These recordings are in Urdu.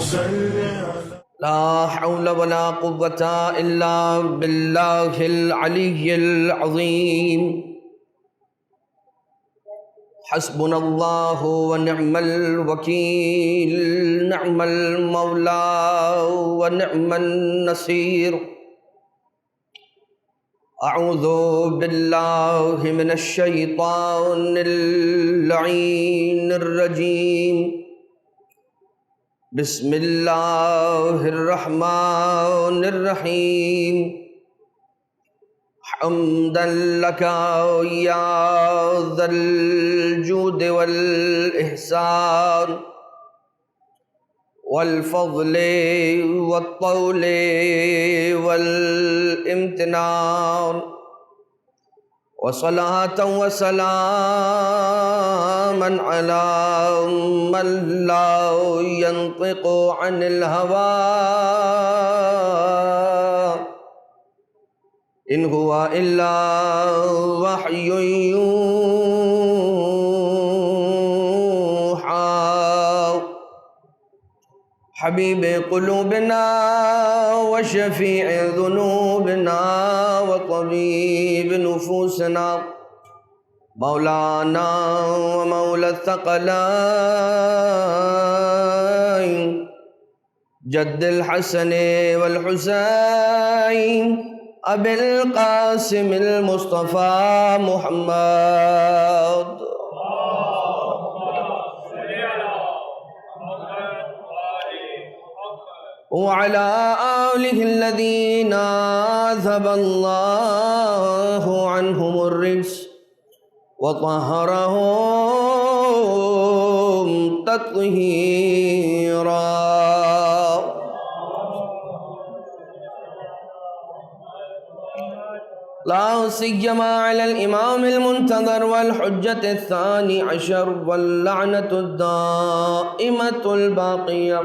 لا حول ولا قوة إلا بالله العلي العظيم حسبنا الله ونعم الوكيل نعم المولى ونعم النصير أعوذ بالله من الشيطان اللعين الرجيم بسم الله الرحمن الرحيم حمدا لك يا ذا الجود والإحسان والفضل والطول والامتنان وصلاة وسلاما على من لا ينطق عن الهوى إن هو إلا وحي يوحى حبيب قلوبنا وشفيع ذنوبنا وطبيب نفوسنا مولانا ومولى الثقلين جد الحسن والحسين أبي القاسم المصطفى محمد وعلى آله الذين أذهب الله عنهم الرجس وطهرهم تطهيرا لا سيما على الإمام المنتظر والحجة الثاني عشر واللعنة الدائمة الباقية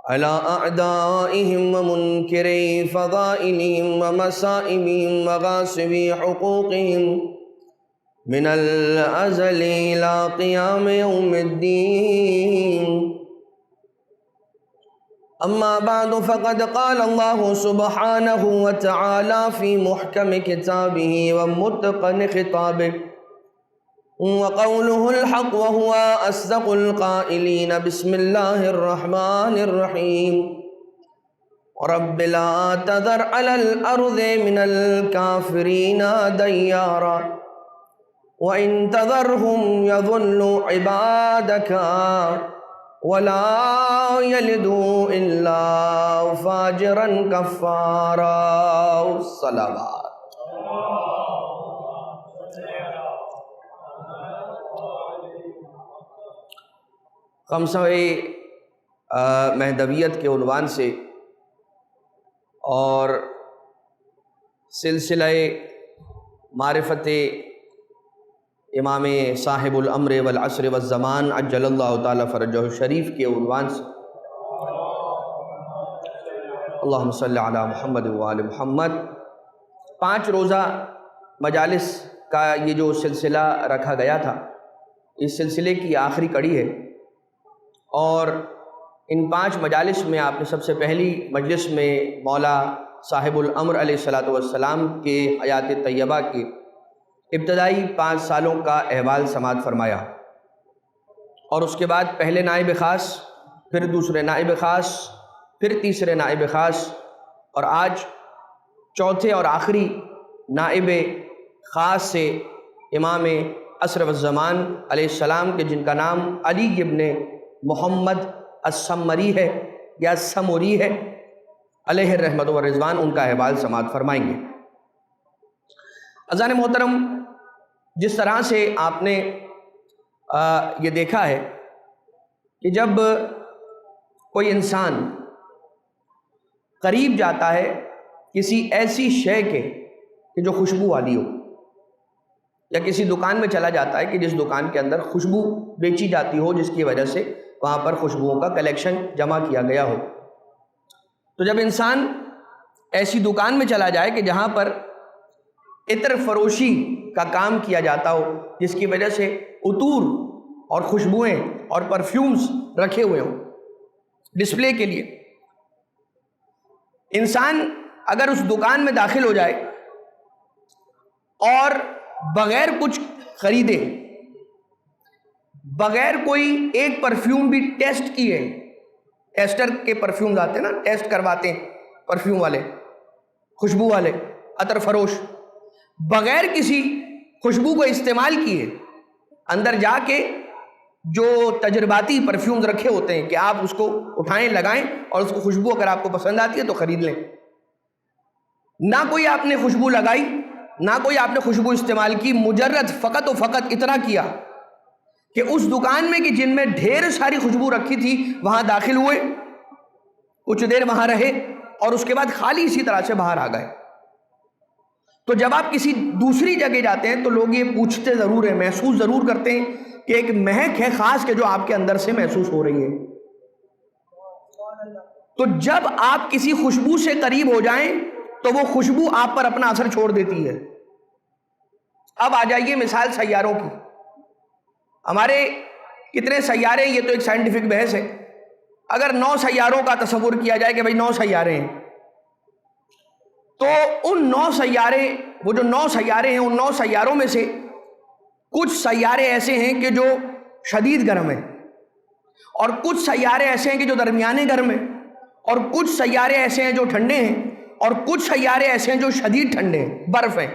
على أعدائهم ومنكري فضائلهم ومسائبهم وغاصبي حقوقهم من الأزل إلى قيام يوم الدين أما بعد فقد قال الله سبحانه وتعالى في محكم كتابه ومتقن خطابه وقوله الحق وهو أصدق القائلين بسم الله الرحمن الرحيم رب لا تذر على الأرض من الكافرين ديارا وإن تذرهم يضلوا عبادك ولا يلدوا إلا فاجرا كفارا الصلوات خمسہ مہدویت کے عنوان سے اور سلسلہ معرفت امام صاحب الامر والعصر والزمان عجل اللہ تعالی فرجہ الشریف کے عنوان سے اللہم صلی علی محمد وآل محمد 5 روزہ مجالس کا یہ جو سلسلہ رکھا گیا تھا، اس سلسلے کی آخری کڑی ہے، اور ان 5 مجالس میں آپ نے سب سے پہلی مجلس میں مولا صاحب الامر علیہ الصلاۃ والسلام کے حیات طیبہ کے ابتدائی 5 سالوں کا احوال سماعت فرمایا، اور اس کے بعد پہلے نائب خاص، پھر دوسرے نائب خاص، پھر تیسرے نائب خاص، اور آج چوتھے اور آخری نائب خاص سے امام عصر والزمان علیہ السلام کے، جن کا نام علی ابن محمد السمری ہے یا سموری ہے، علیہ الرحمت و رضوان، ان کا احوال سماعت فرمائیں گے۔ اذان محترم، جس طرح سے آپ نے یہ دیکھا ہے کہ جب کوئی انسان قریب جاتا ہے کسی ایسی شے کے کہ جو خوشبو والی ہو، یا کسی دکان میں چلا جاتا ہے کہ جس دکان کے اندر خوشبو بیچی جاتی ہو، جس کی وجہ سے وہاں پر خوشبوؤں کا کلیکشن جمع کیا گیا ہو، تو جب انسان ایسی دکان میں چلا جائے کہ جہاں پر عطر فروشی کا کام کیا جاتا ہو، جس کی وجہ سے عطور اور خوشبوئیں اور پرفیومز رکھے ہوئے ہوں، ڈسپلے کے لیے. انسان اگر اس دکان میں داخل ہو جائے اور بغیر کچھ خریدے، بغیر کوئی ایک پرفیوم بھی ٹیسٹ کیے، ٹیسٹر کے پرفیوم آتے ہیں نا، ٹیسٹ کرواتے ہیں پرفیوم والے، خوشبو والے، عطر فروش، بغیر کسی خوشبو کو استعمال کیے اندر جا کے جو تجرباتی پرفیومز رکھے ہوتے ہیں کہ آپ اس کو اٹھائیں، لگائیں اور اس کو خوشبو اگر آپ کو پسند آتی ہے تو خرید لیں. نہ کوئی آپ نے خوشبو لگائی، نہ کوئی آپ نے خوشبو استعمال کی، مجرد فقط و فقط اتنا کیا کہ اس دکان میں کہ جن میں ڈھیر ساری خوشبو رکھی تھی وہاں داخل ہوئے، کچھ دیر وہاں رہے اور اس کے بعد خالی اسی طرح سے باہر آ گئے. تو جب آپ کسی دوسری جگہ جاتے ہیں تو لوگ یہ پوچھتے ضرور ہیں، محسوس ضرور کرتے ہیں کہ ایک مہک ہے خاص کہ جو آپ کے اندر سے محسوس ہو رہی ہے. تو جب آپ کسی خوشبو سے قریب ہو جائیں تو وہ خوشبو آپ پر اپنا اثر چھوڑ دیتی ہے. اب آ جائیے مثال سیاروں کی. ہمارے کتنے سیارے، یہ تو ایک سائنٹیفک بحث ہے. اگر 9 سیاروں کا تصور کیا جائے کہ بھئی 9 سیارے ہیں، تو ان 9 سیارے، وہ جو 9 سیارے ہیں، ان 9 سیاروں میں سے کچھ سیارے ایسے ہیں کہ جو شدید گرم ہیں، اور کچھ سیارے ایسے ہیں کہ جو درمیانے گرم ہیں، اور کچھ سیارے ایسے ہیں جو ٹھنڈے ہیں، اور کچھ سیارے ایسے ہیں جو شدید ٹھنڈے ہیں، برف ہیں.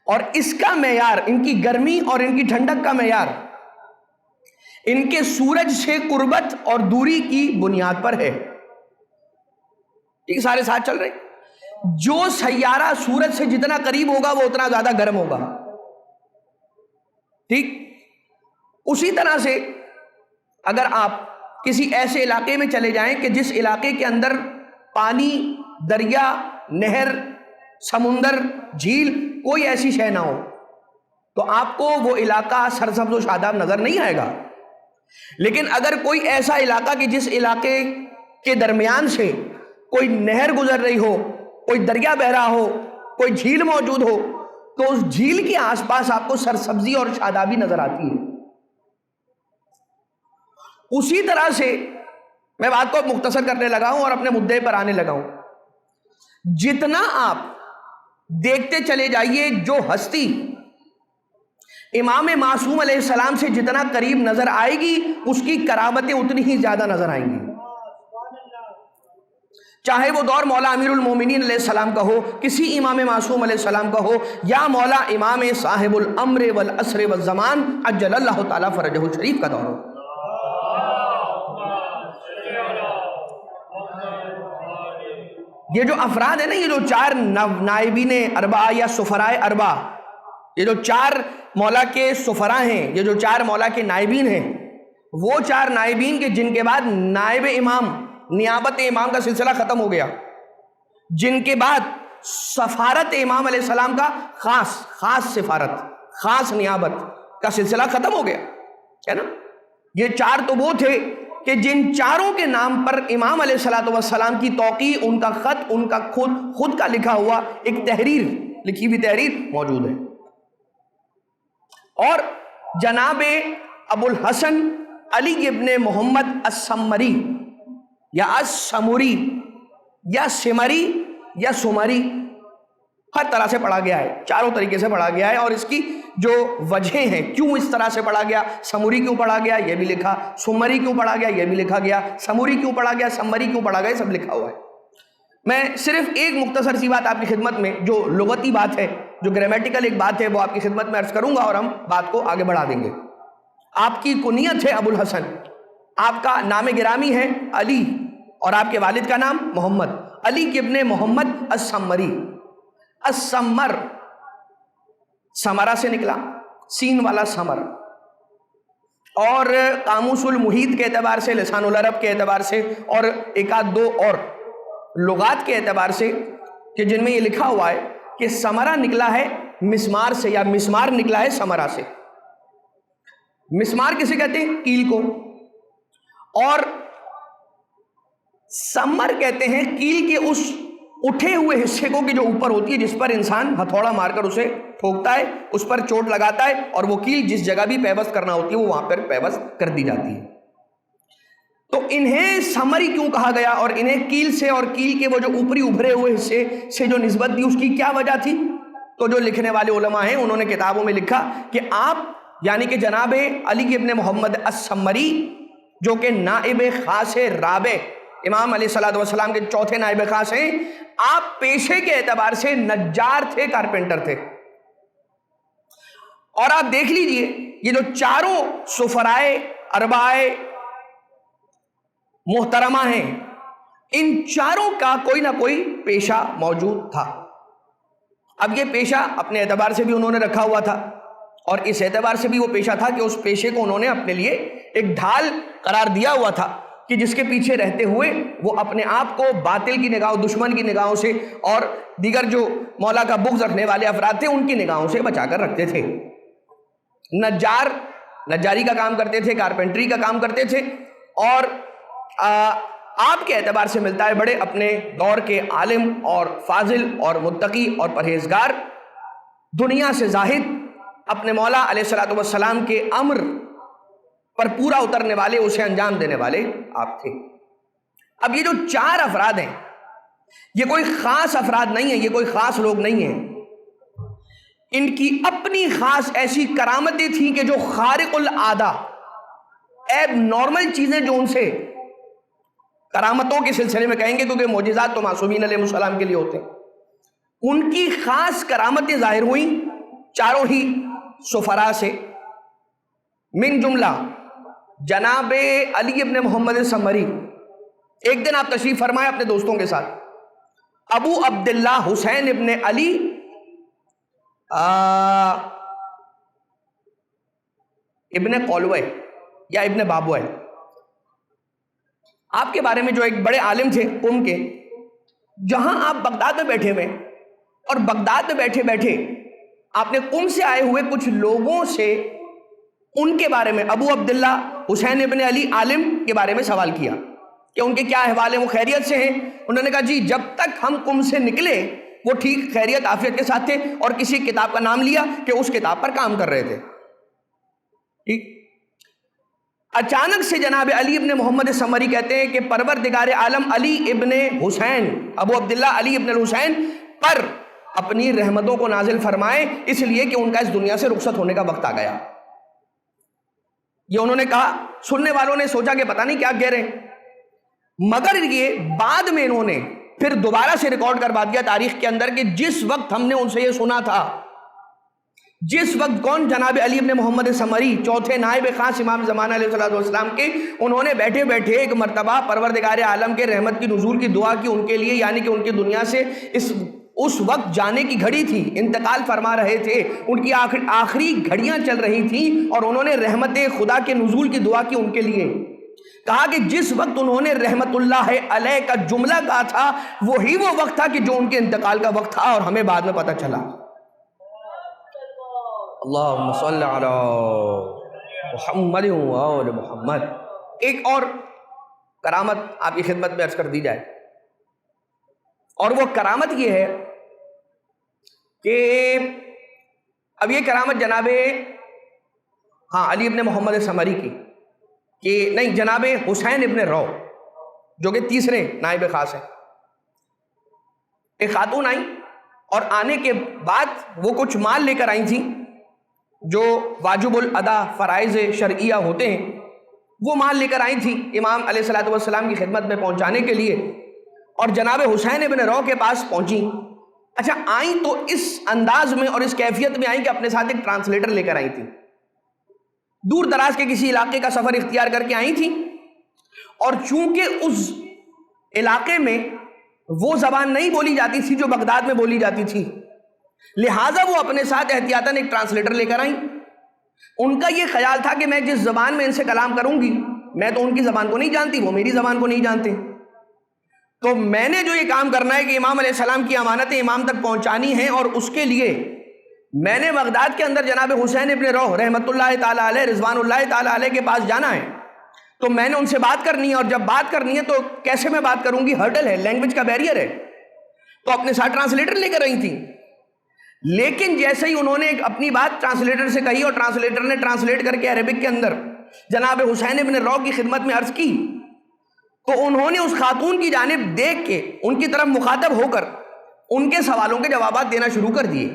اور اس کا معیار، ان کی گرمی اور ان کی ٹھنڈک کا معیار ان کے سورج سے قربت اور دوری کی بنیاد پر ہے. ٹھیک، سارے ساتھ چل رہے ہیں. جو سیارہ سورج سے جتنا قریب ہوگا وہ اتنا زیادہ گرم ہوگا. ٹھیک، اسی طرح سے اگر آپ کسی ایسے علاقے میں چلے جائیں کہ جس علاقے کے اندر پانی، دریا، نہر، سمندر، جھیل، کوئی ایسی شے نہ ہو، تو آپ کو وہ علاقہ سرسبز و شاداب نظر نہیں آئے گا. لیکن اگر کوئی ایسا علاقہ کہ جس علاقے کے درمیان سے کوئی نہر گزر رہی ہو، کوئی دریا بہ رہا ہو، کوئی جھیل موجود ہو، تو اس جھیل کے آس پاس آپ کو سرسبزی اور شادابی نظر آتی ہے. اسی طرح سے میں بات کو مختصر کرنے لگا ہوں اور اپنے مدعے پر آنے لگا ہوں. جتنا آپ دیکھتے چلے جائیے جو ہستی امام معصوم علیہ السلام سے جتنا قریب نظر آئے گی اس کی کرامتیں اتنی ہی زیادہ نظر آئیں گی. چاہے وہ دور مولا امیر المومنین علیہ السلام کا ہو، کسی امام معصوم علیہ السلام کا ہو، یا مولا امام صاحب الامر والعصر والزمان عجل اللہ تعالیٰ فرجہ الشریف کا دور ہو. یہ جو افراد ہیں نا، یہ جو 4 نائبین اربعہ یا سفرائے اربعہ، یہ جو 4 مولا کے سفراء ہیں، یہ جو 4 مولا کے نائبین ہیں، وہ 4 نائبین کے جن کے بعد نائب امام، نیابت امام کا سلسلہ ختم ہو گیا، جن کے بعد سفارت امام علیہ السلام کا خاص سفارت، خاص نیابت کا سلسلہ ختم ہو گیا ہے نا. یہ 4 تو وہ تھے کہ جن 4 کے نام پر امام علیہ السلام کی توقیع، ان کا خط، ان کا خود کا لکھا ہوا ایک تحریر، لکھی ہوئی تحریر موجود ہے. اور جناب ابو الحسن علی ابن محمد السمری یا السمری یا سمری یا سمری، ہر طرح سے پڑھا گیا ہے، چاروں طریقے سے پڑھا گیا ہے. اور اس کی جو وجہیں ہیں کیوں اس طرح سے پڑھا گیا، سموری کیوں پڑھا گیا یہ بھی لکھا، سمری کیوں پڑھا گیا یہ بھی لکھا گیا، سموری کیوں پڑھا گیا، سمری کیوں پڑھا گیا، یہ سب لکھا ہوا ہے. میں صرف ایک مختصر سی بات آپ کی خدمت میں، جو لغتی بات ہے، جو گرامیٹیکل ایک بات ہے، وہ آپ کی خدمت میں عرض کروں گا اور ہم بات کو آگے بڑھا دیں گے. آپ کی کنیت ہے ابو الحسن، آپ کا نام گرامی ہے علی، اور آپ کے والد کا نام محمد. علی ابن محمد السمری. السمر سمرہ سے نکلا، سین والا سمر. اور قاموس المحیط کے اعتبار سے، لسان العرب کے اعتبار سے، اور ایک آدھ 2 اور لغات کے اعتبار سے کہ جن میں یہ لکھا ہوا ہے کہ سمرہ نکلا ہے مسمار سے، یا مسمار نکلا ہے سمرہ سے. مسمار کسے کہتے ہیں؟ کیل کو. اور سمر کہتے ہیں کیل کے اس اٹھے ہوئے حصے کو کہ جو اوپر ہوتی ہے، جس پر انسان ہتھوڑا مار کر اسے ٹھوکتا ہے، اس پر چوٹ لگاتا ہے، اور وہ کیل جس جگہ بھی پیوست کرنا ہوتی ہے وہ وہاں پر پیوست کر دی جاتی ہے. تو انہیں سمری کیوں کہا گیا اور انہیں کیل سے اور کیل کے وہ جو اوپری ابھرے ہوئے حصے سے جو نسبت دی اس کی کیا وجہ تھی؟ تو جو لکھنے والے علماء ہیں انہوں نے کتابوں میں لکھا کہ آپ یعنی کہ جناب علی ابن محمد السمری جو کہ نائب خاص رابع امام علیہ الصلوۃ والسلام کے چوتھے نائب خاص ہیں، آپ پیشے کے اعتبار سے نجار تھے، کارپینٹر تھے۔ اور آپ دیکھ لیجئے یہ جو چاروں سفرائے اربعہ محترمہ ہیں، ان چاروں کا کوئی نہ کوئی پیشہ موجود تھا۔ اب یہ پیشہ اپنے اعتبار سے بھی انہوں نے رکھا ہوا تھا اور اس اعتبار سے بھی وہ پیشہ تھا کہ اس پیشے کو انہوں نے اپنے لیے ایک ڈھال قرار دیا ہوا تھا کہ جس کے پیچھے رہتے ہوئے وہ اپنے آپ کو باطل کی نگاہوں، دشمن کی نگاہوں سے اور دیگر جو مولا کا بغض رکھنے والے افراد تھے ان کی نگاہوں سے بچا کر رکھتے تھے۔ نجار نجاری کا کام کرتے تھے، کارپینٹری کا کام کرتے تھے، اور آپ کے اعتبار سے ملتا ہے بڑے اپنے دور کے عالم اور فاضل اور متقی اور پرہیزگار، دنیا سے زاہد، اپنے مولا علیہ الصلوۃ والسلام کے امر پر پورا اترنے والے، اسے انجام دینے والے آپ تھے۔ اب یہ جو چار افراد ہیں یہ کوئی خاص افراد نہیں ہیں، یہ کوئی خاص لوگ نہیں ہیں، ان کی اپنی خاص ایسی کرامتیں تھیں کہ جو خارق العادہ، ایب نارمل چیزیں جو ان سے کرامتوں کے سلسلے میں کہیں گے کیونکہ معجزات تو معصومین علیہ السلام کے لیے ہوتے ہیں، ان کی خاص کرامتیں ظاہر ہوئیں چاروں ہی سفراء سے، من جملہ جناب علی ابن محمد السمری۔ ایک دن آپ تشریف فرمائے اپنے دوستوں کے ساتھ، ابو عبداللہ حسین ابن علی ابن قولوہ یا ابن بابوہ، آپ کے بارے میں جو ایک بڑے عالم تھے قم کے، جہاں آپ بغداد میں بیٹھے ہوئے اور بغداد میں بیٹھے بیٹھے آپ نے قم سے آئے ہوئے کچھ لوگوں سے ان کے بارے میں، ابو عبداللہ حسین ابن علی عالم کے بارے میں سوال کیا کہ ان کے کیا احوال ہیں، وہ خیریت سے ہیں؟ انہوں نے کہا جی جب تک ہم قم سے نکلے وہ ٹھیک خیریت عافیت کے ساتھ تھے، اور کسی کتاب کا نام لیا کہ اس کتاب پر کام کر رہے تھے۔ ٹھیک، اچانک سے جناب علی ابن محمد السمری کہتے ہیں کہ پروردگار عالم علی ابن حسین، ابو عبداللہ علی ابن الحسین پر اپنی رحمتوں کو نازل فرمائے، اس لیے کہ ان کا اس دنیا سے رخصت ہونے کا وقت آ گیا۔ یہ انہوں نے کہا، سننے والوں نے سوچا کہ پتہ نہیں کیا کہہ رہے ہیں، مگر یہ بعد میں انہوں نے پھر دوبارہ سے ریکارڈ کروا دیا تاریخ کے اندر کہ جس وقت ہم نے ان سے یہ سنا تھا، جس وقت کون جناب علی ابن محمد السمری چوتھے نائب خاص امام زمانہ علیہ الصلوۃ والسلام کے، انہوں نے بیٹھے بیٹھے ایک مرتبہ پروردگار عالم کے رحمت کی نزول کی دعا کی ان کے لیے، یعنی کہ ان کی دنیا سے اس وقت جانے کی گھڑی تھی، انتقال فرما رہے تھے، ان کی آخری گھڑیاں چل رہی تھیں، اور انہوں نے رحمت خدا کے نزول کی دعا کی ان کے لیے۔ کہا کہ جس وقت انہوں نے رحمت اللہ علیہ کا جملہ کہا تھا وہی وہ وقت تھا کہ جو ان کے انتقال کا وقت تھا، اور ہمیں بعد میں پتہ چلا۔ اللہم صلی علی محمد و آل محمد۔ ایک اور کرامت آپ کی خدمت میں عرض کر دی جائے، اور وہ کرامت یہ ہے کہ اب یہ کرامت جناب علی ابن محمد السمری کی، کہ نہیں، جناب حسین ابن رو جو کہ تیسرے نائب خاص ہیں، ایک خاتون آئیں اور آنے کے بعد وہ کچھ مال لے کر آئی تھیں جو واجب الادا فرائض شرعیہ ہوتے ہیں، وہ مال لے کر آئی تھیں امام علیہ الصلوۃ والسلام کی خدمت میں پہنچانے کے لیے، اور جناب حسین ابن رو کے پاس پہنچی۔ اچھا، آئیں تو اس انداز میں اور اس کیفیت میں آئیں کہ اپنے ساتھ ایک ٹرانسلیٹر لے کر آئی تھیں، دور دراز کے کسی علاقے کا سفر اختیار کر کے آئی تھیں، اور چونکہ اس علاقے میں وہ زبان نہیں بولی جاتی تھی جو بغداد میں بولی جاتی تھی، لہٰذا وہ اپنے ساتھ احتیاطاً ایک ٹرانسلیٹر لے کر آئیں۔ ان کا یہ خیال تھا کہ میں جس زبان میں ان سے کلام کروں گی، میں تو ان کی زبان کو نہیں جانتی، وہ میری زبان کو نہیں جانتے، تو میں نے جو یہ کام کرنا ہے کہ امام علیہ السلام کی امانتیں امام تک پہنچانی ہیں، اور اس کے لیے میں نے بغداد کے اندر جناب حسین ابن روح رحمت اللہ تعالیٰ علیہ رضوان اللہ تعالیٰ علیہ کے پاس جانا ہے، تو میں نے ان سے بات کرنی ہے، اور جب بات کرنی ہے تو کیسے میں بات کروں گی، ہرڈل ہے، لینگویج کا بیریئر ہے، تو اپنے ساتھ ٹرانسلیٹر لے کر رہی تھیں۔ لیکن جیسے ہی انہوں نے اپنی بات ٹرانسلیٹر سے کہی اور ٹرانسلیٹر نے ٹرانسلیٹ کر کے عربک کے اندر جناب حسین ابن رو کی خدمت میں عرض کی، تو انہوں نے اس خاتون کی جانب دیکھ کے ان کی طرف مخاطب ہو کر ان کے سوالوں کے جوابات دینا شروع کر دیے،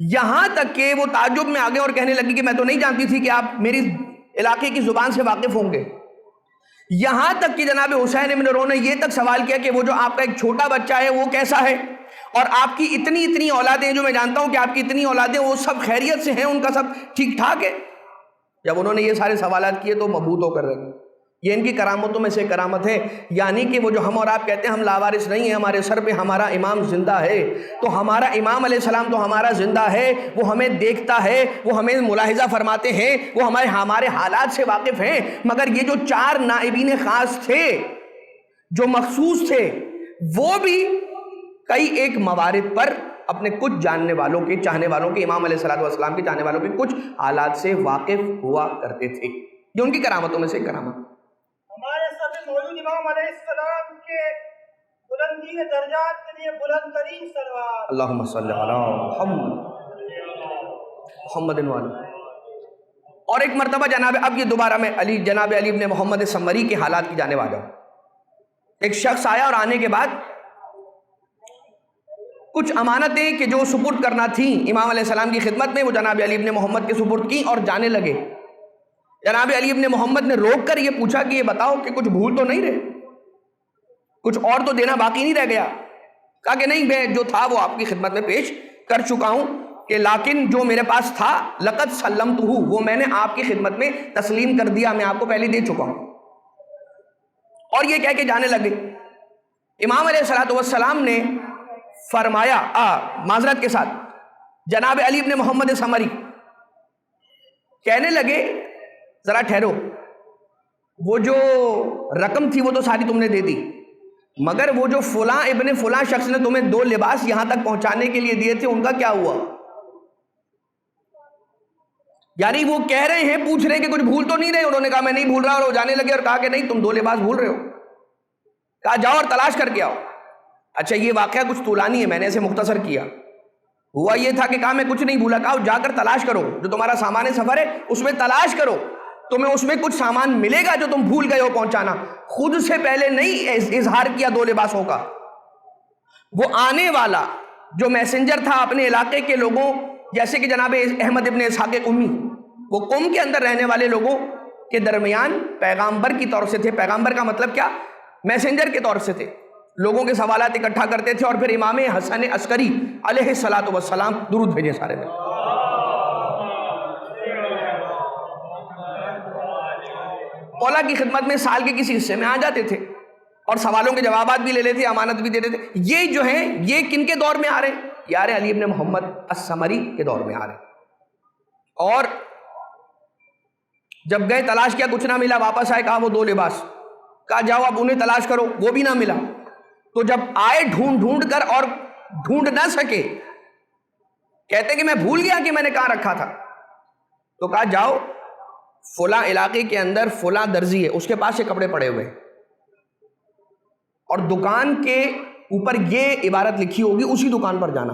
یہاں تک کہ وہ تعجب میں آگے اور کہنے لگی کہ میں تو نہیں جانتی تھی کہ آپ میری علاقے کی زبان سے واقف ہوں گے۔ یہاں تک کہ جناب حسین ابن رو نے یہ تک سوال کیا کہ وہ جو آپ کا ایک چھوٹا بچہ ہے وہ کیسا ہے، اور آپ کی اتنی اولادیں، جو میں جانتا ہوں کہ آپ کی اتنی اولادیں وہ سب خیریت سے ہیں، ان کا سب ٹھیک ٹھاک ہے۔ جب انہوں نے یہ سارے سوالات کیے تو مبہوت ہو کر رہ گئے۔ یہ ان کی کرامتوں میں سے کرامت ہے، یعنی کہ وہ جو ہم اور آپ کہتے ہیں ہم لاوارث نہیں ہیں، ہمارے سر پہ ہمارا امام زندہ ہے، تو ہمارا امام علیہ السلام تو ہمارا زندہ ہے، وہ ہمیں دیکھتا ہے، وہ ہمیں ملاحظہ فرماتے ہیں، وہ ہمارے حالات سے واقف ہیں۔ مگر یہ جو 4 نائبین خاص تھے جو مخصوص تھے، وہ بھی کئی ایک موارد پر اپنے کچھ جاننے والوں کے، چاہنے والوں کے، امام علیہ السلام کے چاہنے والوں کے کچھ حالات سے واقف ہوا کرتے تھے۔ یہ ان کی کرامتوں میں سے کرامت۔ ہمارے ساتھ موجود امام علیہ السلام کے بلندی درجات کے لیے بلند ترین صلوات، اللہم صلی علی محمد وعلی۔ اور ایک مرتبہ اب یہ دوبارہ میں جناب علی ابن محمد سمری کے حالات کی جانب آ جاؤں۔ ایک شخص آیا اور آنے کے بعد کچھ امانتیں کہ جو سپرد کرنا تھیں امام علیہ السلام کی خدمت میں، وہ جناب علی ابن محمد کے سپرد کی اور جانے لگے۔ جناب علی ابن محمد نے روک کر یہ پوچھا کہ یہ بتاؤ کہ کچھ بھول تو نہیں رہے، کچھ اور تو دینا باقی نہیں رہ گیا؟ کہا کہ نہیں، میں جو تھا وہ آپ کی خدمت میں پیش کر چکا ہوں، کہ لیکن جو میرے پاس تھا لقد سلمتہ، وہ میں نے آپ کی خدمت میں تسلیم کر دیا، میں آپ کو پہلے دے چکا ہوں۔ اور یہ کہہ کے جانے لگے۔ امام علیہ السلام نے فرمایا، معذرت کے ساتھ جناب علی ابن محمد سمری کہنے لگے ذرا ٹھہرو، وہ جو رقم تھی وہ تو ساری تم نے دے دی، مگر وہ جو فلاں ابن فلاں شخص نے تمہیں 2 لباس یہاں تک پہنچانے کے لیے دیے تھے، ان کا کیا ہوا؟ یعنی وہ کہہ رہے ہیں، پوچھ رہے کہ کچھ بھول تو نہیں رہے؟ انہوں نے کہا میں نہیں بھول رہا، اور وہ جانے لگے اور کہا کہ نہیں، تم 2 لباس بھول رہے ہو۔ کہا جاؤ اور تلاش کر کے آؤ۔ اچھا یہ واقعہ کچھ طولانی ہے، میں نے اسے مختصر کیا۔ ہوا یہ تھا کہ کہا میں کچھ نہیں بھولا، کہا جا کر تلاش کرو، جو تمہارا سامان سفر ہے اس میں تلاش کرو، تمہیں اس میں کچھ سامان ملے گا جو تم بھول گئے ہو پہنچانا۔ خود سے پہلے نہیں اظہار کیا 2 لباسوں کا، وہ آنے والا جو میسنجر تھا اپنے علاقے کے لوگوں، جیسے کہ جناب احمد ابن اسحاق قمی، وہ قوم کے اندر رہنے والے لوگوں کے درمیان پیغامبر کی طور سے تھے۔ پیغامبر کا مطلب کیا؟ میسنجر کے طور سے تھے، لوگوں کے سوالات اکٹھا کرتے تھے اور پھر امام حسن عسکری علیہ السلام درود بھیجے سارے میں۔ مولا کی خدمت میں سال کے کسی حصے میں آ جاتے تھے اور سوالوں کے جوابات بھی لے لیتے، امانت بھی دیتے تھے۔ یہ جو ہیں یہ کن کے دور میں آ رہے ہیں؟ یہ آ رہے علی ابن محمد السمری کے دور میں آ رہے ہیں۔ اور جب گئے تلاش کیا، کچھ نہ ملا، واپس آئے، کہا وہ 2 لباس، کہا جاؤ اب انہیں تلاش کرو، وہ بھی نہ ملا۔ تو جب آئے ڈھونڈ کر اور ڈھونڈ نہ سکے، کہتے کہ میں بھول گیا کہ میں نے کہاں رکھا تھا، تو کہا جاؤ فلاں علاقے کے اندر فلاں درزی ہے، اس کے پاس یہ کپڑے پڑے ہوئے، اور دکان کے اوپر یہ عبارت لکھی ہوگی، اسی دکان پر جانا،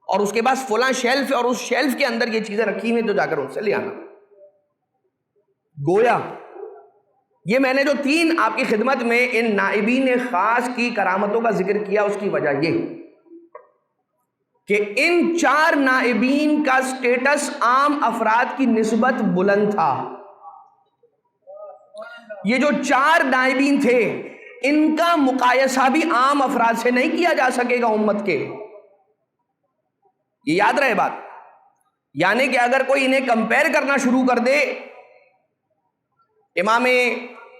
اور اس کے پاس فلاں شیلف ہے اور اس شیلف کے اندر یہ چیزیں رکھی ہوئی ہیں، تو جا کر ان سے لے آنا۔ گویا یہ میں نے جو 3 آپ کی خدمت میں ان نائبین خاص کی کرامتوں کا ذکر کیا، اس کی وجہ یہ کہ ان 4 نائبین کا سٹیٹس عام افراد کی نسبت بلند تھا۔ یہ جو 4 نائبین تھے، ان کا مقایسہ بھی عام افراد سے نہیں کیا جا سکے گا امت کے، یہ یاد رہے بات۔ یعنی کہ اگر کوئی انہیں کمپیر کرنا شروع کر دے، امام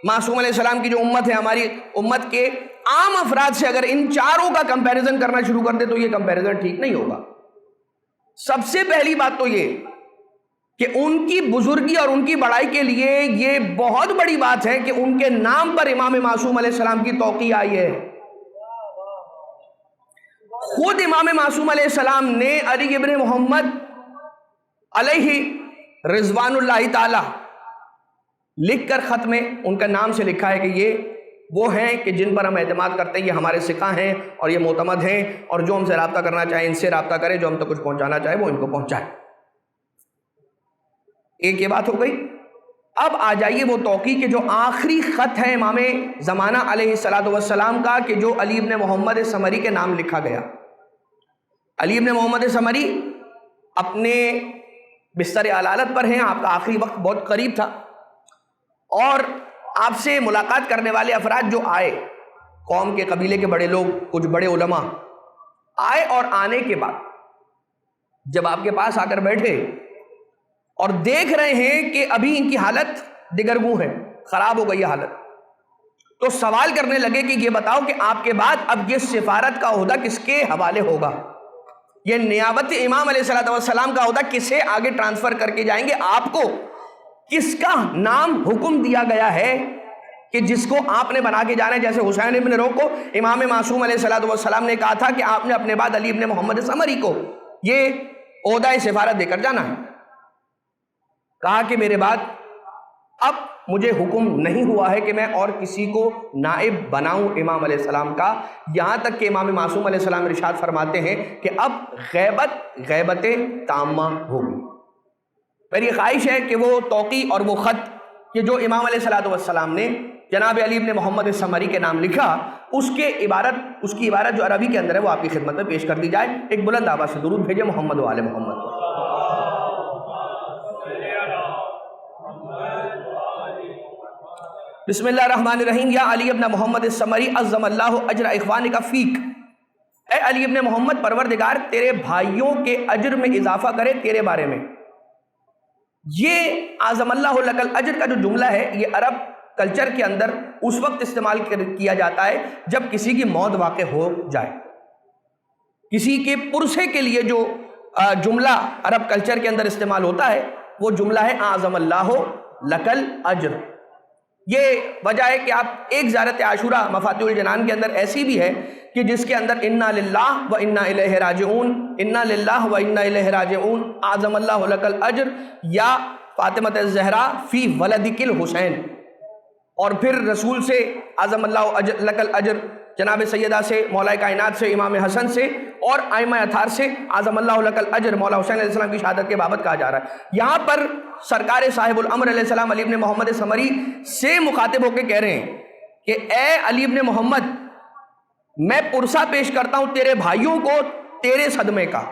معصوم علیہ السلام کی جو امت ہے، ہماری امت کے عام افراد سے اگر ان 4 کا کمپیریزن کرنا شروع کر دے تو یہ کمپیریزن ٹھیک نہیں ہوگا۔ سب سے پہلی بات تو یہ کہ ان کی بزرگی اور ان کی بڑائی کے لیے یہ بہت بڑی بات ہے کہ ان کے نام پر امام معصوم علیہ السلام کی توقیع آئی ہے۔ خود امام معصوم علیہ السلام نے علی ابن محمد علیہ رضوان اللہ تعالی لکھ کر خط میں ان کا نام سے لکھا ہے کہ یہ وہ ہیں کہ جن پر ہم اعتماد کرتے ہیں، یہ ہمارے ثقہ ہیں اور یہ معتمد ہیں، اور جو ہم سے رابطہ کرنا چاہیں ان سے رابطہ کرے، جو ہم تک کچھ پہنچانا چاہے وہ ان کو پہنچائے۔ ایک یہ بات ہو گئی۔ اب آ جائیے وہ توقی کے جو آخری خط ہے امام زمانہ علیہ الصلوۃ والسلام کا، کہ جو علی ابن محمد سمری کے نام لکھا گیا۔ علی ابن محمد سمری اپنے بستر علالت پر ہیں، آپ کا آخری وقت بہت قریب تھا، اور آپ سے ملاقات کرنے والے افراد جو آئے، قوم کے قبیلے کے بڑے لوگ، کچھ بڑے علماء آئے، اور آنے کے بعد جب آپ کے پاس آ کر بیٹھے اور دیکھ رہے ہیں کہ ابھی ان کی حالت دگرگوں ہے، خراب ہو گئی ہے حالت، تو سوال کرنے لگے کہ یہ بتاؤ کہ آپ کے بعد اب یہ سفارت کا عہدہ کس کے حوالے ہوگا، یہ نیابت امام علیہ الصلوۃ والسلام کا عہدہ کسے آگے ٹرانسفر کر کے جائیں گے؟ آپ کو کس کا نام حکم دیا گیا ہے کہ جس کو آپ نے بنا کے جانا ہے؟ جیسے حسین ابن رو کو امام معصوم علیہ الصلوۃ والسلام نے کہا تھا کہ آپ نے اپنے بعد علی ابن محمد سمری کو یہ عہدہ سفارت دے کر جانا ہے۔ کہا کہ میرے بعد اب مجھے حکم نہیں ہوا ہے کہ میں اور کسی کو نائب بناؤں امام علیہ السلام کا، یہاں تک کہ امام معصوم علیہ السلام ارشاد فرماتے ہیں کہ اب غیبت تامہ ہوگی۔ میری خواہش ہے کہ وہ توقی اور وہ خط کہ جو امام علیہ الصلوۃ والسلام نے جناب علی ابن محمد سمری کے نام لکھا، اس کی عبارت جو عربی کے اندر ہے وہ آپ کی خدمت میں پیش کر دی جائے۔ ایک بلند آواز سے درود بھیجے محمد و آل محمد کو۔ بسم اللہ الرحمن الرحیم۔ یا علی ابن محمد السمری عظم اللہ اجر اخوانک فیک، اے علی ابن محمد پروردگار تیرے بھائیوں کے اجر میں اضافہ کرے تیرے بارے میں۔ یہ اعظم اللہ لک الاجر کا جو جملہ ہے یہ عرب کلچر کے اندر اس وقت استعمال کیا جاتا ہے جب کسی کی موت واقع ہو جائے۔ کسی کے پرسے کے لیے جو جملہ عرب کلچر کے اندر استعمال ہوتا ہے وہ جملہ ہے اعظم اللہ لک الاجر۔ یہ وجہ ہے کہ آپ ایک زیارت عاشورہ مفاتیح الجنان کے اندر ایسی بھی ہے کہ جس کے اندر انا للہ و انا الیہ راجعون، انا للہ و انا الیہ راجعون، اعظم اللہ لک الاجر یا فاطمۃ الزہرا فی ولدک الحسین، اور پھر رسول سے اعظم اللہ لک الاجر، جناب سیدہ سے، مولا کائنات سے، امام حسن سے، اور ائمہ اطہار سے اعظم اللہ لک الاجر مولا حسین علیہ السلام کی شہادت کے بابت کہا جا رہا ہے۔ یہاں پر سرکار صاحب الامر علیہ السلام علی ابن محمد سمری سے مخاطب ہو کے کہہ رہے ہیں کہ اے علی ابن محمد، میں پرسہ پیش کرتا ہوں تیرے بھائیوں کو تیرے صدمے کا۔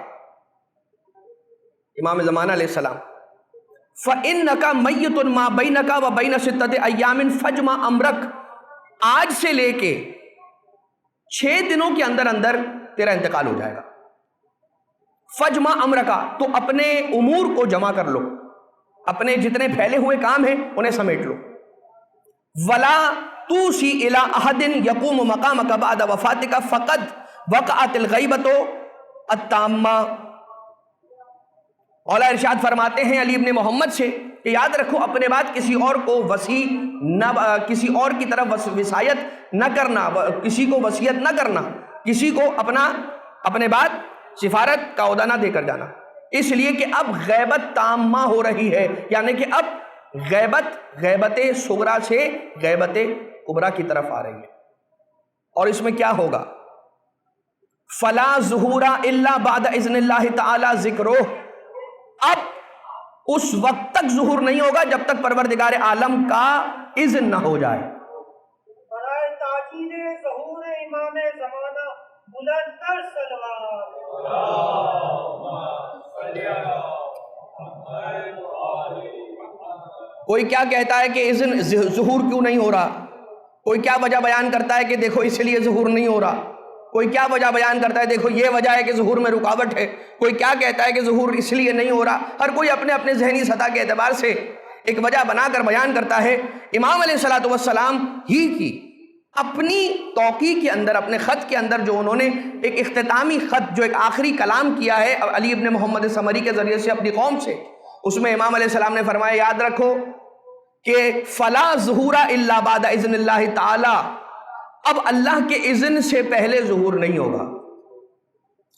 امام زمانہ علیہ السلام فَإِنَّكَ مَيِّتٌ مَا بَيْنَكَ وَبَيْنَ سِتَّةِ أَيَّامٍ فَجْمَعْ أَمْرَكَ، آج سے لے کے 6 دنوں کے اندر اندر تیرا انتقال ہو جائے گا۔ فَجْمَعْ أَمْرَكَ، تو اپنے امور کو جمع کر لو، اپنے جتنے پھیلے ہوئے کام ہیں انہیں سمیٹ لو۔ وَلَا تُوصِي إِلَىٰ أَحَدٍ يَقُومُ مَقَامَكَ بَعْدَ وَفَاتِكَ فَقَدْ وَقَعَتِ الْغَيْبَةُ التَّامَّةُ۔ مولا ارشاد فرماتے ہیں علی ابن محمد سے کہ یاد رکھو اپنے بعد کسی اور کو وصی نہ، کسی اور کی طرف وصایت نہ کرنا، کسی کو وصیت نہ کرنا، کسی کو اپنے بعد سفارت کا عہدہ نہ دے کر جانا، اس لیے کہ اب غیبت تامہ ہو رہی ہے، یعنی کہ اب غیبت صغرا سے غیبت کبرا کی طرف آ رہی ہے۔ اور اس میں کیا ہوگا؟ فلا ظہور الا بعد اذن اللہ تعالی ذکرہ، اب اس وقت تک ظہور نہیں ہوگا جب تک پروردگار عالم کا اذن نہ ہو جائے۔ برائے تاکید ظہور امام زمانہ بلند تر صلوات۔ کوئی کیا کہتا ہے کہ اذن ظہور کیوں نہیں ہو رہا، کوئی کیا وجہ بیان کرتا ہے کہ دیکھو اس لیے ظہور نہیں ہو رہا، کوئی کیا وجہ بیان کرتا ہے دیکھو یہ وجہ ہے کہ ظہور میں رکاوٹ ہے، کوئی کیا کہتا ہے کہ ظہور اس لیے نہیں ہو رہا، ہر کوئی اپنے اپنے ذہنی سطح کے اعتبار سے ایک وجہ بنا کر بیان کرتا ہے۔ امام علیہ الصلوۃ والسلام ہی کی اپنی توقیع کے اندر، اپنے خط کے اندر جو انہوں نے ایک اختتامی خط، جو ایک آخری کلام کیا ہے علی ابن محمد سمری کے ذریعے سے اپنی قوم سے، اس میں امام علیہ السلام نے فرمایا یاد رکھو کہ فلا ظہور الا بعد اذن اللہ تعالی، اب اللہ کے اذن سے پہلے ظہور نہیں ہوگا،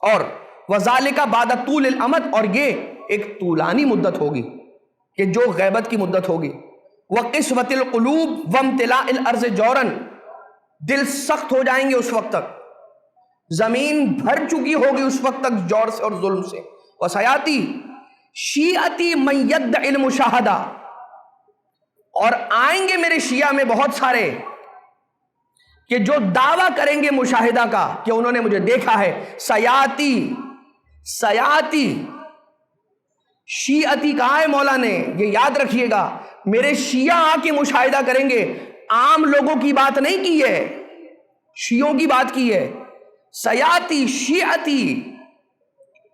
اور وذالک بعد طول الامد، اور یہ ایک طولانی مدت ہوگی کہ جو غیبت کی مدت ہوگی، وقسوۃ القلوب وامتلاء الارض جورا، دل سخت ہو جائیں گے اس وقت تک، زمین بھر چکی ہوگی اس وقت تک جور سے اور ظلم سے، وسیاتی شیعتی من یدعی المشاہدہ، اور آئیں گے میرے شیعہ میں بہت سارے کہ جو دعویٰ کریں گے مشاہدہ کا کہ انہوں نے مجھے دیکھا ہے. سیاتی شیعتی کہا ہے مولا نے, یہ یاد رکھیے گا. میرے شیعہ آ کے مشاہدہ کریں گے, عام لوگوں کی بات نہیں کی ہے, شیعوں کی بات کی ہے. سیاتی شیعتی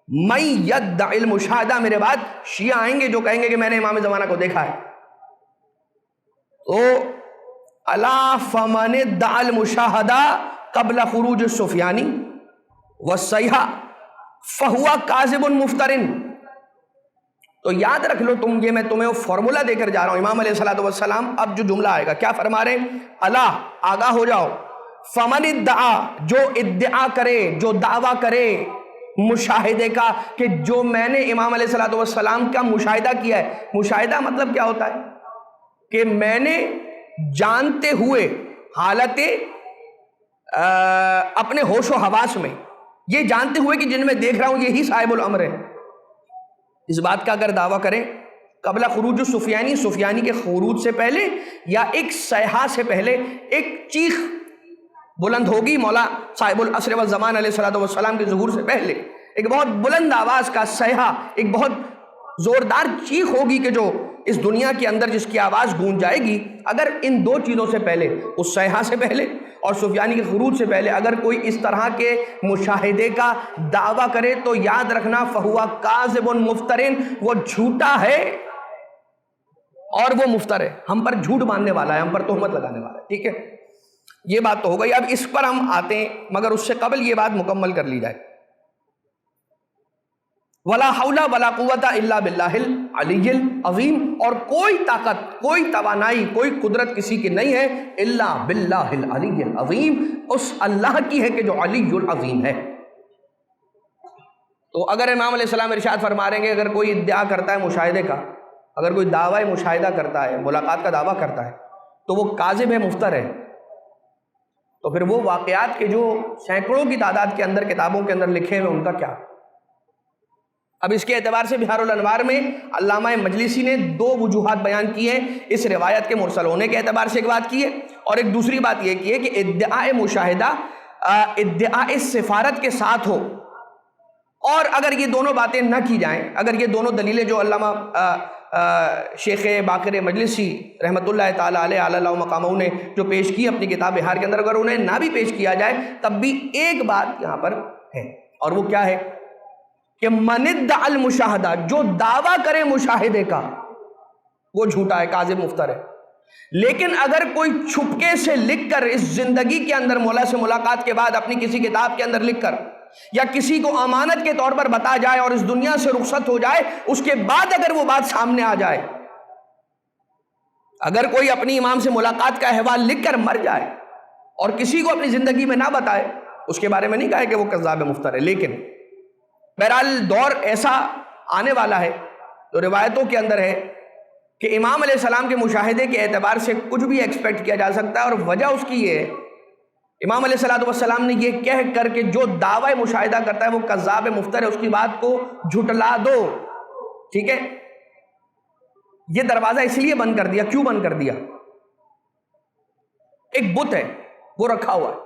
من یدعی المشاہدہ, میرے بعد شیعہ آئیں گے جو کہیں گے کہ میں نے امام زمانہ کو دیکھا ہے. تو الا فمن ادعى المشاہدہ قبل خروج السفیانی والصیحہ فہو کاذب مفتر. تو یاد رکھ لو تم, یہ میں تمہیں فارمولا دے کر جا رہا ہوں. امام علیہ الصلوۃ والسلام اب جو جملہ آئے گا کیا فرما رہے ہیں؟ الا, آگاہ ہو جاؤ, فمن ادعا, جو ادعا کرے, جو دعویٰ کرے مشاہدے کا کہ جو میں نے امام علیہ الصلوۃ والسلام کا مشاہدہ کیا ہے. مشاہدہ مطلب کیا ہوتا ہے؟ کہ میں نے جانتے ہوئے حالت اپنے ہوش و حواس میں یہ جانتے ہوئے کہ جن میں دیکھ رہا ہوں یہی صاحب الامر ہے, اس بات کا اگر دعویٰ کریں قبل خروج سفیانی, سفیانی کے خروج سے پہلے یا ایک صیحہ سے پہلے, ایک چیخ بلند ہوگی مولا صاحب العصر والزمان علیہ الصلوۃ والسلام کے ظہور سے پہلے, ایک بہت بلند آواز کا صیحہ, ایک بہت زوردار چیخ ہوگی کہ جو اس دنیا کے اندر جس کی آواز گونج جائے گی. اگر ان دو چیزوں سے پہلے, اس صیحہ سے پہلے اور سفیانی کے خروج سے پہلے اگر کوئی اس طرح کے مشاہدے کا دعویٰ کرے تو یاد رکھنا فہو کاذب مفتر, وہ جھوٹا ہے اور وہ مفتر ہے, ہم پر جھوٹ باندھنے والا ہے, ہم پر تہمت لگانے والا ہے. ٹھیک ہے, یہ بات تو ہو گئی. اب اس پر ہم آتے ہیں, مگر اس سے قبل یہ بات مکمل کر لی جائے. ولا حول ولا قوت الا باللہ العلی العظیم, اور کوئی طاقت, کوئی توانائی, کوئی قدرت کسی کی نہیں ہے الا باللہ العلی العظیم, اس اللہ کی ہے کہ جو علی العظیم ہے. تو اگر امام علیہ السلام ارشاد فرما رہے ہیں کہ اگر کوئی ادعا کرتا ہے مشاہدے کا, اگر کوئی دعویٰ مشاہدہ کرتا ہے, ملاقات کا دعویٰ کرتا ہے, تو وہ کاذب ہے, مفتر ہے. تو پھر وہ واقعات کے جو سینکڑوں کی تعداد کے اندر کتابوں کے اندر لکھے ہوئے ان کا کیا؟ اب اس کے اعتبار سے بحار الانوار میں علامہ مجلسی نے دو وجوہات بیان کی ہیں اس روایت کے مرسل ہونے کے اعتبار سے. ایک بات کی ہے, اور ایک دوسری بات یہ کی ہے کہ ادعاء مشاہدہ ادعاء سفارت کے ساتھ ہو, اور اگر یہ دونوں باتیں نہ کی جائیں, اگر یہ دونوں دلیلیں جو علامہ شیخ باقر مجلسی رحمۃ اللہ تعالیٰ علیہ اللہ مقامہ نے جو پیش کی اپنی کتاب بحار کے اندر, اگر انہیں نہ بھی پیش کیا جائے تب بھی ایک بات یہاں پر ہے, اور وہ کیا ہے کہ من ادعى المشاہدہ, جو دعویٰ کرے مشاہدے کا وہ جھوٹا ہے, کاذب, مفتر ہے. لیکن اگر کوئی چھپکے سے لکھ کر اس زندگی کے اندر مولا سے ملاقات کے بعد اپنی کسی کتاب کے اندر لکھ کر یا کسی کو امانت کے طور پر بتا جائے اور اس دنیا سے رخصت ہو جائے, اس کے بعد اگر وہ بات سامنے آ جائے, اگر کوئی اپنی امام سے ملاقات کا احوال لکھ کر مر جائے اور کسی کو اپنی زندگی میں نہ بتائے, اس کے بارے میں نہیں کہا کہ وہ کذاب مفتر ہے. لیکن بہرحال دور ایسا آنے والا ہے تو روایتوں کے اندر ہے کہ امام علیہ السلام کے مشاہدے کے اعتبار سے کچھ بھی ایکسپیکٹ کیا جا سکتا ہے, اور وجہ اس کی یہ ہے امام علیہ الصلوۃ والسلام نے یہ کہہ کر کہ جو دعوی مشاہدہ کرتا ہے وہ کذاب مفتر ہے, اس کی بات کو جھٹلا دو. ٹھیک ہے, یہ دروازہ اس لیے بند کر دیا. کیوں بند کر دیا؟ ایک بت ہے وہ رکھا ہوا ہے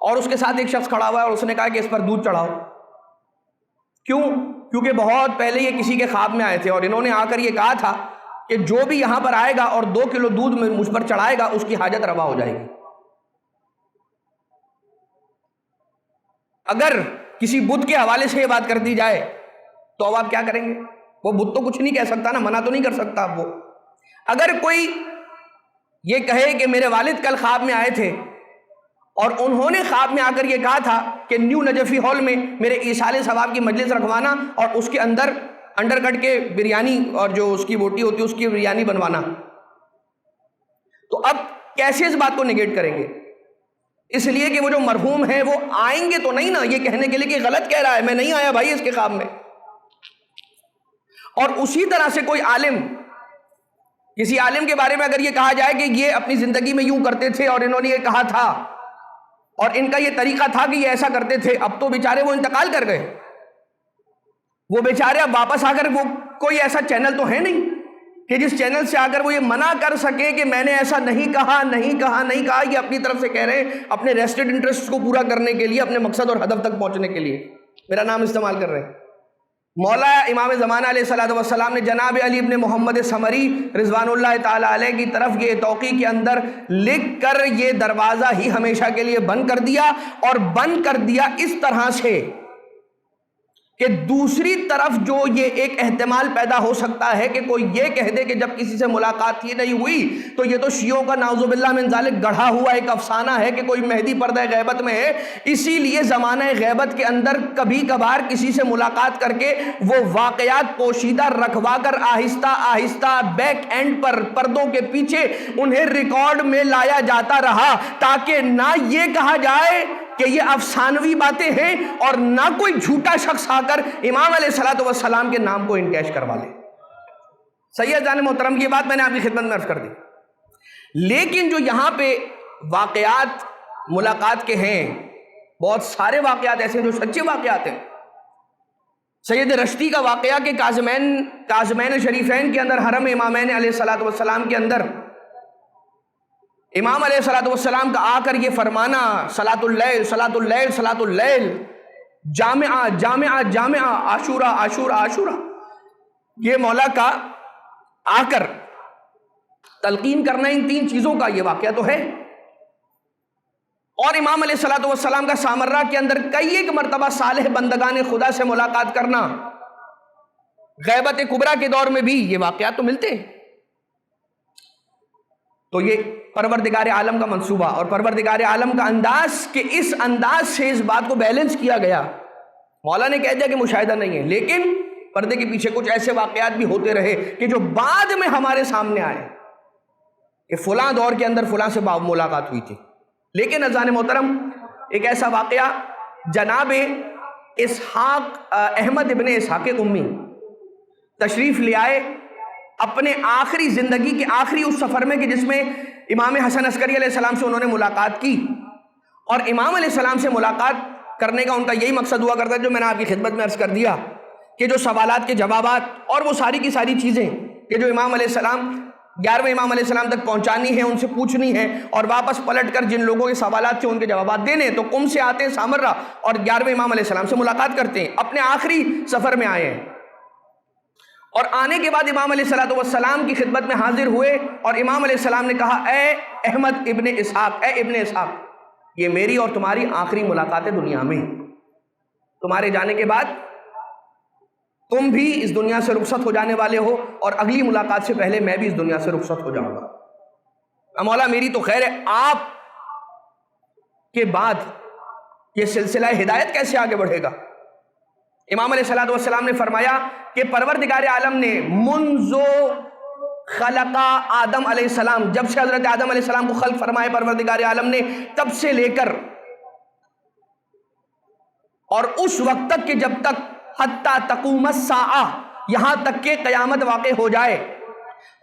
اور اس کے ساتھ ایک شخص کھڑا ہوا ہے اور اس نے کہا کہ اس پر دودھ چڑھاؤ. کیوں؟ کیونکہ بہت پہلے یہ کسی کے خواب میں آئے تھے اور انہوں نے آ کر یہ کہا تھا کہ جو بھی یہاں پر آئے گا اور 2 کلو دودھ مجھ پر چڑھائے گا اس کی حاجت روا ہو جائے گی. اگر کسی بت کے حوالے سے یہ بات کر دی جائے تو اب آپ کیا کریں گے؟ وہ بت تو کچھ نہیں کہہ سکتا نا, منع تو نہیں کر سکتا. اب وہ اگر کوئی یہ کہے کہ میرے والد کل خواب میں آئے تھے اور انہوں نے خواب میں آ کر یہ کہا تھا کہ نیو نجفی ہال میں میرے ایصال ثواب کی مجلس رکھوانا اور اس کے اندر انڈر کٹ کے بریانی اور جو اس کی بوٹی ہوتی ہے اس کی بریانی بنوانا, تو اب کیسے اس بات کو نگیٹ کریں گے؟ اس لیے کہ وہ جو مرحوم ہیں وہ آئیں گے تو نہیں نا یہ کہنے کے لیے کہ غلط کہہ رہا ہے, میں نہیں آیا بھائی اس کے خواب میں. اور اسی طرح سے کوئی عالم, کسی عالم کے بارے میں اگر یہ کہا جائے کہ یہ اپنی زندگی میں یوں کرتے تھے اور انہوں نے یہ کہا تھا اور ان کا یہ طریقہ تھا کہ یہ ایسا کرتے تھے, اب تو بیچارے وہ انتقال کر گئے, وہ بیچارے اب واپس آ کر وہ کوئی ایسا چینل تو ہے نہیں کہ جس چینل سے آ کر وہ یہ منع کر سکے کہ میں نے ایسا نہیں کہا، یہ اپنی طرف سے کہہ رہے ہیں اپنے ریسٹڈ انٹرسٹ کو پورا کرنے کے لیے، اپنے مقصد اور ہدف تک پہنچنے کے لیے میرا نام استعمال کر رہے ہیں۔ مولا امام زمانہ علیہ السلام نے جناب علی ابن محمد سمری رضوان اللہ تعالی علیہ کی طرف یہ توقیع کے اندر لکھ کر یہ دروازہ ہی ہمیشہ کے لیے بند کر دیا، اور بند کر دیا اس طرح سے کہ دوسری طرف جو یہ ایک احتمال پیدا ہو سکتا ہے کہ کوئی یہ کہہ دے کہ جب کسی سے ملاقات ہی نہیں ہوئی تو یہ تو شیعوں کا نعوذ باللہ من ذالک گڑھا ہوا ایک افسانہ ہے کہ کوئی مہدی پردہ غیبت میں ہے، اسی لیے زمانہ غیبت کے اندر کبھی کبھار کسی سے ملاقات کر کے وہ واقعات پوشیدہ رکھوا کر آہستہ آہستہ بیک اینڈ پر پردوں کے پیچھے انہیں ریکارڈ میں لایا جاتا رہا، تاکہ نہ یہ کہا جائے کہ یہ افسانوی باتیں ہیں اور نہ کوئی جھوٹا شخص آ کر امام علیہ السلام کے نام کو انکیش کروا لے۔ سید جان محترم کی بات میں نے آپ کی خدمت میں عرض کر دی۔ لیکن جو یہاں پہ واقعات ملاقات کے ہیں، بہت سارے واقعات ایسے جو سچے واقعات ہیں۔ سید رشتی کا واقعہ کہ کاظمین شریفین کے اندر حرم امامین علیہ السلام کے اندر امام علیہ السلام کا آ کر یہ فرمانا صلاۃ اللیل صلاۃ اللیل صلاۃ اللیل، جامعہ جامعہ جامعہ، عاشورہ عاشورہ عاشورہ، یہ مولا کا آ کر تلقین کرنا ان تین چیزوں کا یہ واقعہ تو ہے۔ اور امام علیہ السلام کا سامرہ کے اندر کئی ایک مرتبہ صالح بندگان خدا سے ملاقات کرنا، غیبت کبریٰ کے دور میں بھی یہ واقعات تو ملتے ہیں۔ تو یہ پروردگار عالم کا منصوبہ اور پروردگار عالم کا انداز کہ اس انداز سے اس بات کو بیلنس کیا گیا۔ مولا نے کہہ دیا کہ مشاہدہ نہیں ہے، لیکن پردے کے پیچھے کچھ ایسے واقعات بھی ہوتے رہے کہ جو بعد میں ہمارے سامنے آئے کہ فلاں دور کے اندر فلاں سے ملاقات ہوئی تھی۔ لیکن اذان محترم، ایک ایسا واقعہ جناب اسحاق احمد ابن اسحاق امی تشریف لے آئے اپنے آخری زندگی کے آخری اس سفر میں کہ جس میں امام حسن عسکری علیہ السلام سے انہوں نے ملاقات کی، اور امام علیہ السلام سے ملاقات کرنے کا ان کا یہی مقصد ہوا کرتا ہے جو میں نے آپ کی خدمت میں عرض کر دیا کہ جو سوالات کے جوابات اور وہ ساری کی ساری چیزیں کہ جو امام علیہ السلام 11ویں امام علیہ السلام تک پہنچانی ہے، ان سے پوچھنی ہے، اور واپس پلٹ کر جن لوگوں کے سوالات تھے ان کے جوابات دینے، تو قم سے آتے ہیں سامرہ اور 11ویں امام علیہ السلام سے ملاقات کرتے ہیں، اپنے آخری سفر میں آئے ہیں۔ اور آنے کے بعد امام علیہ السلام کی خدمت میں حاضر ہوئے اور امام علیہ السلام نے کہا، اے احمد ابن اسحاق، اے ابن اسحاق، یہ میری اور تمہاری آخری ملاقات ہے دنیا میں، تمہارے جانے کے بعد تم بھی اس دنیا سے رخصت ہو جانے والے ہو، اور اگلی ملاقات سے پہلے میں بھی اس دنیا سے رخصت ہو جاؤں گا۔ مولا میری تو خیر ہے، آپ کے بعد یہ سلسلہ ہدایت کیسے آگے بڑھے گا؟ امام علیہ السلام نے فرمایا کہ پروردگار عالم نے منذ خلق آدم علیہ السلام، جب سے حضرت آدم علیہ السلام کو خلق فرمائے پروردگار عالم نے، تب سے لے کر اور اس وقت تک کہ جب تک حتی تقوم الساعہ، یہاں تک کہ قیامت واقع ہو جائے،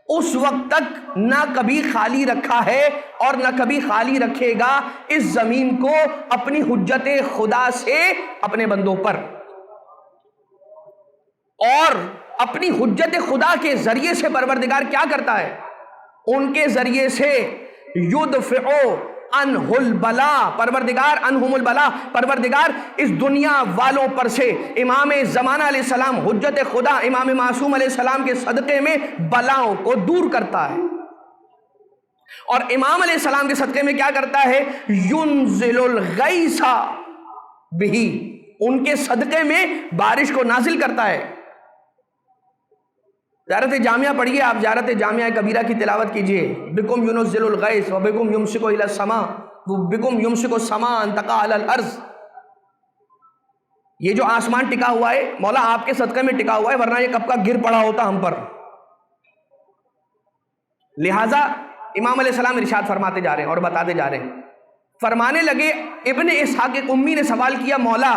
اس وقت تک نہ کبھی خالی رکھا ہے اور نہ کبھی خالی رکھے گا اس زمین کو اپنی حجت خدا سے اپنے بندوں پر، اور اپنی حجت خدا کے ذریعے سے پروردگار کیا کرتا ہے؟ ان کے ذریعے سے یدفعو عنہ البلا، پروردگار عنہم البلا، پروردگار اس دنیا والوں پر سے امام زمانہ علیہ السلام حجت خدا امام معصوم علیہ السلام کے صدقے میں بلاؤں کو دور کرتا ہے، اور امام علیہ السلام کے صدقے میں کیا کرتا ہے؟ ینزل الغیث بہی، ان کے صدقے میں بارش کو نازل کرتا ہے۔ زیارت جامعہ پڑھیے آپ، زیارت جامعہ کبیرہ کی تلاوت کیجئے، بکم ینزل الغیث وبکم یمسک الی السماء وبکم یمسک السماء ان تقع علی الارض، یہ جو آسمان ٹکا ہوا ہے مولا آپ کے صدقے میں ٹکا ہوا ہے، ورنہ یہ کب کا گر پڑا ہوتا ہم پر۔ لہٰذا امام علیہ السلام ارشاد فرماتے جا رہے ہیں اور بتاتے جا رہے ہیں، فرمانے لگے، ابن اسحاق امی نے سوال کیا، مولا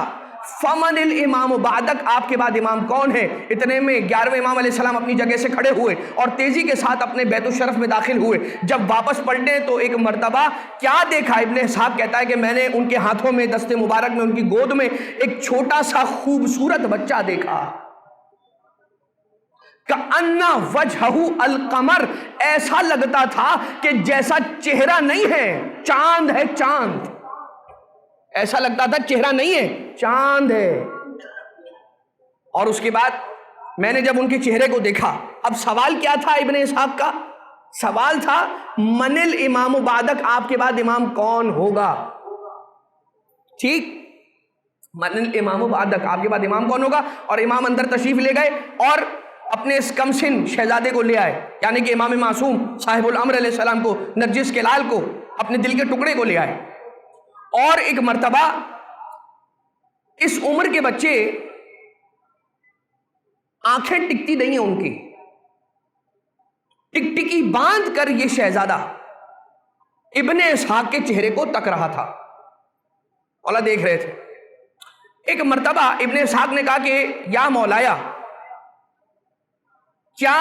فمن الامام بعدک، آپ کے بعد امام کون ہے؟ اتنے میں 11ویں امام علیہ السلام اپنی جگہ سے کھڑے ہوئے اور تیزی کے ساتھ اپنے بیت الشرف میں داخل ہوئے۔ جب واپس پلٹے تو ایک مرتبہ کیا دیکھا؟ ابن اسحاق کہتا ہے کہ میں نے ان کے ہاتھوں میں دست مبارک میں ان کی گود میں ایک چھوٹا سا خوبصورت بچہ دیکھا، کأنہ وجہہ القمر، ایسا لگتا تھا کہ جیسا چہرہ نہیں ہے چاند ہے، چاند ایسا لگتا تھا چہرہ نہیں ہے چاند ہے۔ اور اس کے بعد میں نے جب ان کے چہرے کو دیکھا، اب سوال کیا تھا ابن اسحاق کا؟ سوال تھا من الامام بعدک، آپ کے بعد امام کون ہوگا؟ ٹھیک، من الامام بعدک، آپ کے بعد امام کون ہوگا؟ اور امام اندر تشریف لے گئے اور اپنے اس کم سن شہزادے کو لے آئے، یعنی کہ امام معصوم صاحب الامر علیہ السلام کو، نرجس کے لال کو، اپنے دل کے ٹکڑے کو لے آئے۔ اور ایک مرتبہ اس عمر کے بچے آنکھیں ٹکتی نہیں ہیں ان کی، ٹکٹکی باندھ کر یہ شہزادہ ابن اسحاق کے چہرے کو تک رہا تھا، مولا دیکھ رہے تھے۔ ایک مرتبہ ابن اسحاق نے کہا کہ یا مولایا، کیا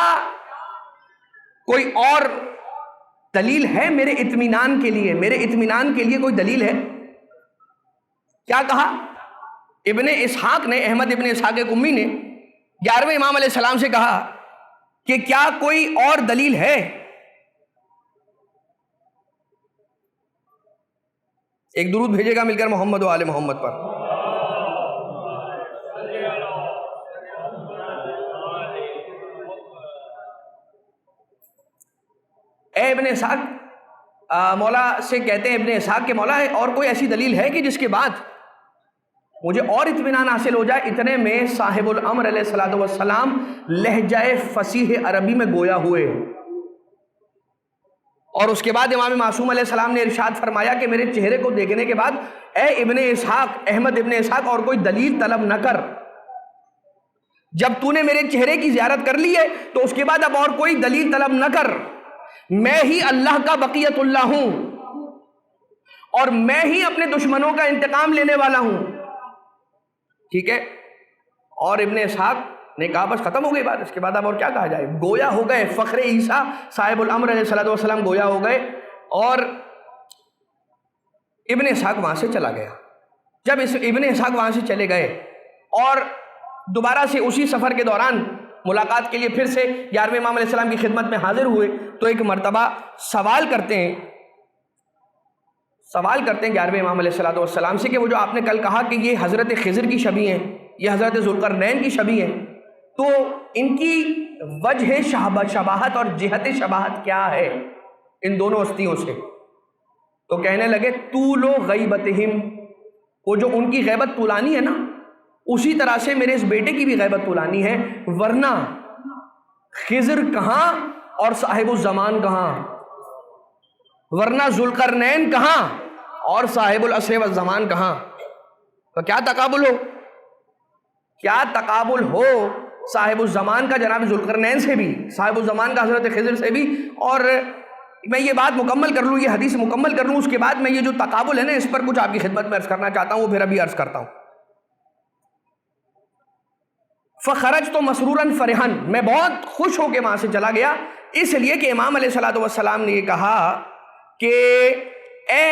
کوئی اور دلیل ہے میرے اطمینان کے لیے؟ میرے اطمینان کے لیے کوئی دلیل ہے؟ کیا کہا ابن اسحاق نے؟ احمد ابن اسحاق قمی نے 11ویں امام علیہ السلام سے کہا کہ کیا کوئی اور دلیل ہے؟ ایک درود بھیجے گا مل کر محمد و آل محمد پر۔ اے ابن اسحاق، مولا سے کہتے ہیں ابن اسحاق کے مولا ہے اور کوئی ایسی دلیل ہے کہ جس کے بعد مجھے اور اطمینان حاصل ہو جائے؟ اتنے میں صاحب الامر علیہ السلام لہجہ فصیح عربی میں گویا ہوئے، اور اس کے بعد امام معصوم علیہ السلام نے ارشاد فرمایا کہ میرے چہرے کو دیکھنے کے بعد اے ابن اسحاق، احمد ابن اسحاق، اور کوئی دلیل طلب نہ کر، جب تو نے میرے چہرے کی زیارت کر لی ہے تو اس کے بعد اب اور کوئی دلیل طلب نہ کر، میں ہی اللہ کا بقیت اللہ ہوں اور میں ہی اپنے دشمنوں کا انتقام لینے والا ہوں۔ ٹھیک ہے، اور ابن اسحاق نے کہا بس ختم ہو گئی بات، اس کے بعد اب اور کیا کہا جائے؟ گویا ہو گئے، فخر عیسیٰ صاحب الامر علیہ السلام گویا ہو گئے، اور ابن اسحاق وہاں سے چلا گیا۔ جب ابن اسحاق وہاں سے چلے گئے اور دوبارہ سے اسی سفر کے دوران ملاقات کے لیے پھر سے 11ویں امام علیہ السلام کی خدمت میں حاضر ہوئے، تو ایک مرتبہ سوال کرتے ہیں 11ویں امام علیہ السلام سے کہ وہ جو آپ نے کل کہا کہ یہ حضرت خضر کی شبیہ ہیں، یہ حضرت ذوالقرنین کی شبیہ ہیں، تو ان کی وجہ شباہت اور جہت شباہت کیا ہے ان دونوں ہستیوں سے؟ تو کہنے لگے طول و غیبتہم، وہ جو ان کی غیبت طولانی ہے نا، اسی طرح سے میرے اس بیٹے کی بھی غیبت طولانی ہے، ورنہ خضر کہاں اور صاحب الزمان کہاں؟ ورنہ ذوالقرنین کہاں اور صاحب العصر والزمان کہاں؟ تو کیا تقابل ہو؟ کیا تقابل ہو صاحب الزمان کا جناب ذوالقرنین سے بھی، صاحب الزمان کا حضرت خضر سے بھی؟ اور میں یہ بات مکمل کر لوں، یہ حدیث مکمل کر لوں، اس کے بعد میں یہ جو تقابل ہے نا، اس پر کچھ آپ کی خدمت میں عرض کرنا چاہتا ہوں، وہ پھر ابھی عرض کرتا ہوں۔ فخرجت مسرورا فرحا، میں بہت خوش ہو کے وہاں سے چلا گیا، اس لیے کہ امام علیہ السلام نے یہ کہا کہ اے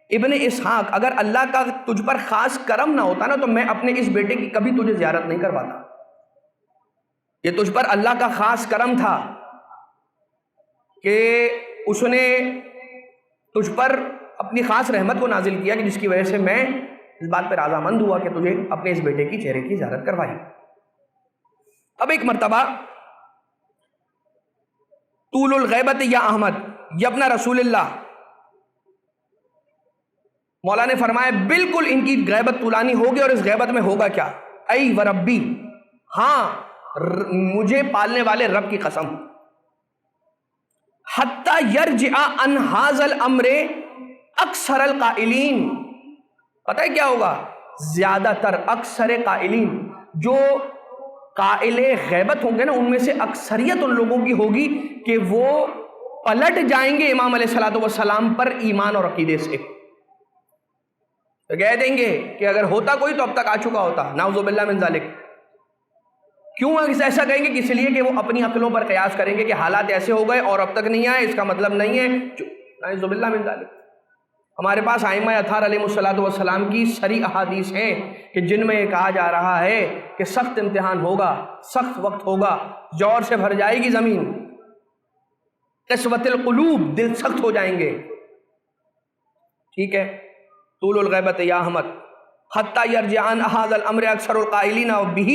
ابن اسحاق، اگر اللہ کا تجھ پر خاص کرم نہ ہوتا نا تو میں اپنے اس بیٹے کی کبھی تجھے زیارت نہیں کرواتا۔ یہ تجھ پر اللہ کا خاص کرم تھا کہ اس نے تجھ پر اپنی خاص رحمت کو نازل کیا، کہ جس کی وجہ سے میں اس بات پر رضامند ہوا کہ تجھے اپنے اس بیٹے کی چہرے کی زیارت کروائی۔ اب ایک مرتبہ طول الغیبت یا احمد یبن رسول اللہ، مولا نے فرمایا بالکل ان کی غیبت طولانی ہوگی، اور اس غیبت میں ہوگا کیا؟ ای وربی، ہاں مجھے پالنے والے رب کی قسم، حتی یرجع عن ھذا الامر اکثر القائلین، پتہ ہے کیا ہوگا؟ زیادہ تر، اکثر قائلین، جو قائل غیبت ہوں گے نا، ان میں سے اکثریت ان لوگوں کی ہوگی کہ وہ پلٹ جائیں گے امام علیہ السلام پر ایمان اور عقیدے سے، تو کہہ دیں گے کہ اگر ہوتا کوئی تو اب تک آ چکا ہوتا، نعوذ باللہ من ذالک۔ کیوں ایسا کہیں گے؟ کہ اس لیے کہ وہ اپنی عقلوں پر قیاس کریں گے کہ حالات ایسے ہو گئے اور اب تک نہیں آئے، اس کا مطلب نہیں ہے، نعوذ باللہ من ذالک۔ ہمارے پاس ائمہ اطہار علیہ السلام کی صریح احادیث ہیں کہ جن میں یہ کہا جا رہا ہے کہ سخت امتحان ہوگا، سخت وقت ہوگا، جوڑ سے بھر جائے گی زمین، قسوۃ القلوب، دل سخت ہو جائیں گے. ٹھیک ہے. طول الغیبت یا احمد حتی یرجعان ھذا الامر اکثر القائلین بہ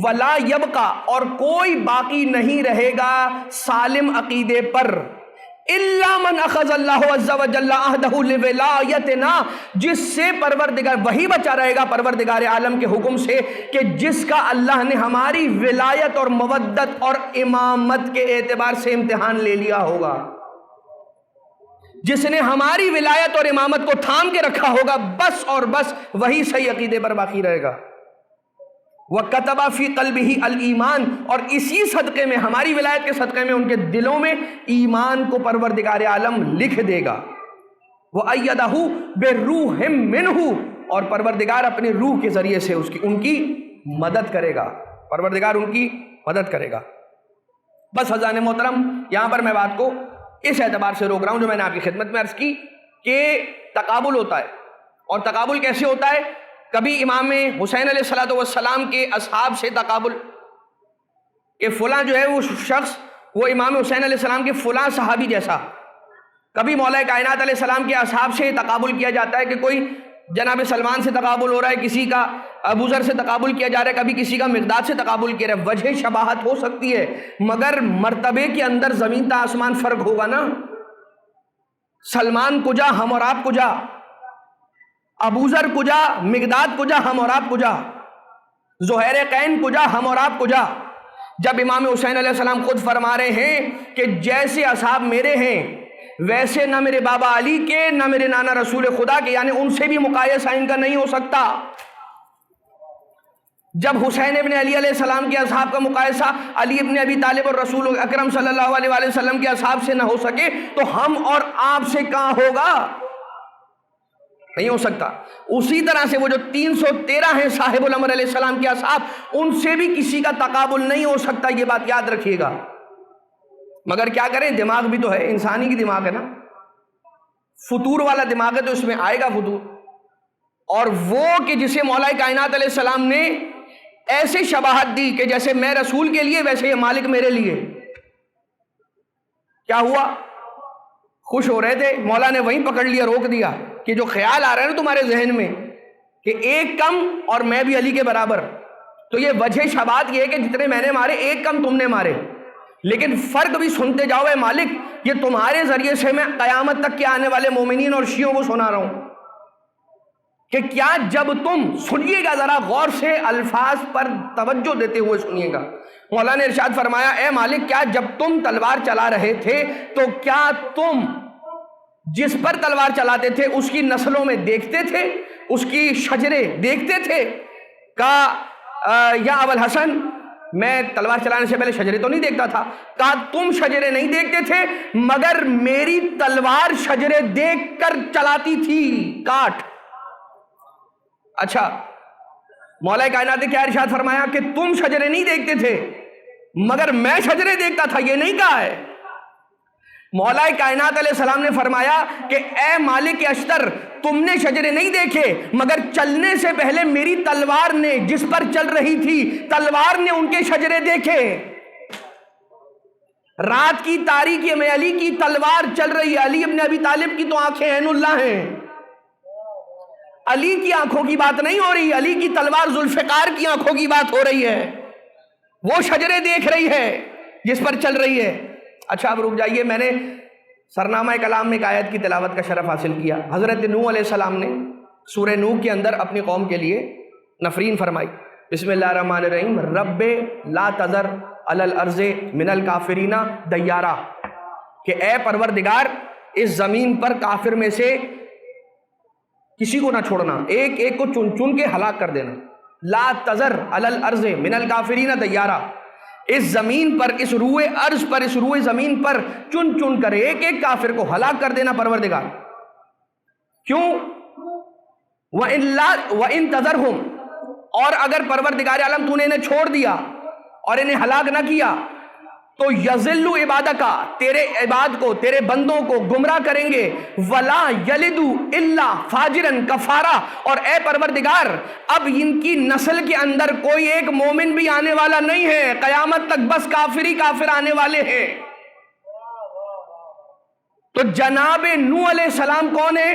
ولا یبقى، اور کوئی باقی نہیں رہے گا سالم عقیدے پر، الا من اخذ اللہ عز وجل عہدہ لولایتنا، جس سے پروردگار، وہی بچا رہے گا پروردگار عالم کے حکم سے کہ جس کا اللہ نے ہماری ولایت اور مودت اور امامت کے اعتبار سے امتحان لے لیا ہوگا. جس نے ہماری ولایت اور امامت کو تھام کے رکھا ہوگا، بس اور بس وہی صحیح عقیدے پر باقی رہے گا. وَكَتَبَ فِي قَلْبِهِ الْإِيمَانِ، اور اسی صدقے میں، ہماری ولایت کے صدقے میں ان کے دلوں میں ایمان کو پروردگار عالم لکھ دے گا. وَأَيَّدَهُ بِرُوحٍ مِّنْهُ، اور پروردگار اپنے روح کے ذریعے سے ان کی مدد کرے گا، پروردگار ان کی مدد کرے گا. بس حضرات محترم، یہاں پر میں بات کو اس اعتبار سے روک رہا ہوں جو میں نے آپ کی خدمت میں عرض کی کہ تقابل ہوتا ہے. اور تقابل کیسے ہوتا ہے؟ کبھی امام حسین علیہ السلام کے اصحاب سے تقابل، کہ فلاں جو ہے وہ شخص وہ امام حسین علیہ السلام کے فلاں صحابی جیسا. کبھی مولا کائنات علیہ السلام کے اصحاب سے تقابل کیا جاتا ہے کہ کوئی جناب سلمان سے تقابل ہو رہا ہے، کسی کا ابو ذر سے تقابل کیا جا رہا ہے، کبھی کسی کا مقداد سے تقابل کیا رہا ہے. وجہ شباہت ہو سکتی ہے مگر مرتبے کے اندر زمین تا آسمان فرق ہوگا نا. سلمان کجا، ہم اور آپ کجا، ابو ذر کجا، مقداد کجا، ہم اور آپ کجا، زہیر قین کجا، ہم اور آپ کجا. جب امام حسین علیہ السلام خود فرما رہے ہیں کہ جیسے اصحاب میرے ہیں ویسے نہ میرے بابا علی کے نہ میرے نانا رسول خدا کے، یعنی ان سے بھی مقایسہ ان کا نہیں ہو سکتا. جب حسین ابن علی علیہ السلام کے اصحاب کا مقایسہ علی ابن ابی طالب اور رسول اکرم صلی اللہ علیہ وآلہ وسلم کے اصحاب سے نہ ہو سکے تو ہم اور آپ سے کہاں ہوگا؟ نہیں ہو سکتا. اسی طرح سے وہ جو 313 ہیں صاحب الامر علیہ السلام کے اصحاب، ان سے بھی کسی کا تقابل نہیں ہو سکتا، یہ بات یاد رکھیے گا. مگر کیا کریں، دماغ بھی تو ہے، انسانی کی دماغ ہے نا، فطور والا دماغ ہے تو اس میں آئے گا فطور. اور وہ کہ جسے مولا کائنات علیہ السلام نے ایسے شباہت دی کہ جیسے میں رسول کے لیے ویسے یہ مالک میرے لیے. کیا ہوا؟ خوش ہو رہے تھے، مولا نے وہیں پکڑ لیا، روک دیا کہ جو خیال آ رہا ہے نا تمہارے ذہن میں کہ ایک کم اور میں بھی علی کے برابر، تو یہ وجہ شباہت یہ ہے کہ جتنے میں نے مارے ایک کم تم نے مارے، لیکن فرق بھی سنتے جاؤ. اے مالک، یہ تمہارے ذریعے سے میں قیامت تک کے آنے والے مومنین اور شیعوں کو سنا رہا ہوں کہ کیا جب تم، سنیے گا ذرا غور سے، الفاظ پر توجہ دیتے ہوئے سنیے گا. مولا نے ارشاد فرمایا، اے مالک، کیا جب تم تلوار چلا رہے تھے تو کیا تم جس پر تلوار چلاتے تھے اس کی نسلوں میں دیکھتے تھے، اس کی شجرے دیکھتے تھے؟ کہا یا ابوالحسن، میں تلوار چلانے سے پہلے شجرے تو نہیں دیکھتا تھا. کہا تم شجرے نہیں دیکھتے تھے مگر میری تلوار شجرے دیکھ کر چلاتی تھی، کاٹ. اچھا، مولا کائنات نے کیا ارشاد فرمایا کہ تم شجرے نہیں دیکھتے تھے مگر میں شجرے دیکھتا تھا، یہ نہیں کہا ہے. مولا کائنات علیہ السلام نے فرمایا کہ اے مالک اشتر، تم نے شجرے نہیں دیکھے مگر چلنے سے پہلے میری تلوار نے، جس پر چل رہی تھی تلوار نے، ان کے شجرے دیکھے. رات کی تاریکی میں علی کی تلوار چل رہی ہے. علی ابن ابی طالب کی تو آنکھیں عین اللہ ہیں، علی کی آنکھوں کی بات نہیں ہو رہی، علی کی تلوار ذوالفقار کی آنکھوں کی بات ہو رہی ہے. وہ شجرے دیکھ رہی ہے جس پر چل رہی ہے. اچھا اب رک جائیے، میں نے سرنامہ کلام میں ایک آیت کی تلاوت کا شرف حاصل کیا. حضرت نوح علیہ السلام نے سورہ نوح کے اندر اپنی قوم کے لیے نفرین فرمائی. بسم اللہ الرحمن الرحیم. رب لا تذر علی الارض من الکافرین دیارا، کہ اے پروردگار اس زمین پر کافر میں سے کسی کو نہ چھوڑنا، ایک ایک کو چن چن کے ہلاک کر دینا. لا تذر علی الارض من الکافرین دیارا، اس زمین پر، اس روئے ارض پر، اس روئے زمین پر چن چن کر ایک ایک کافر کو ہلاک کر دینا پروردگار. کیوں؟ وَإِن تَذَرْهُمْ، اور اگر پروردگار عالم تو نے انہیں چھوڑ دیا اور انہیں ہلاک نہ کیا، تو یذلو عبادکا، تیرے عباد کو، تیرے بندوں کو گمراہ کریں گے، ولا یلدو الا فاجرن کفارا، اور اے پروردگار اب ان کی نسل کے اندر کوئی ایک مومن بھی آنے والا نہیں ہے، قیامت تک بس کافر ہی کافر آنے والے ہیں۔ تو جناب نوح علیہ السلام کون ہے؟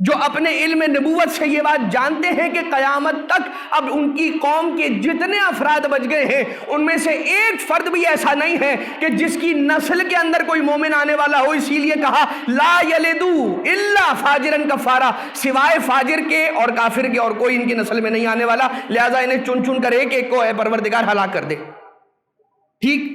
جو اپنے علم نبوت سے یہ بات جانتے ہیں کہ قیامت تک اب ان کی قوم کے جتنے افراد بچ گئے ہیں ان میں سے ایک فرد بھی ایسا نہیں ہے کہ جس کی نسل کے اندر کوئی مومن آنے والا ہو، اسی لیے کہا لا یلدو الا فاجرن کفارا، سوائے فاجر کے اور کافر کے اور کوئی ان کی نسل میں نہیں آنے والا، لہذا انہیں چن چن کر ایک ایک کو اے پروردگار ہلاک کر دے۔ ٹھیک،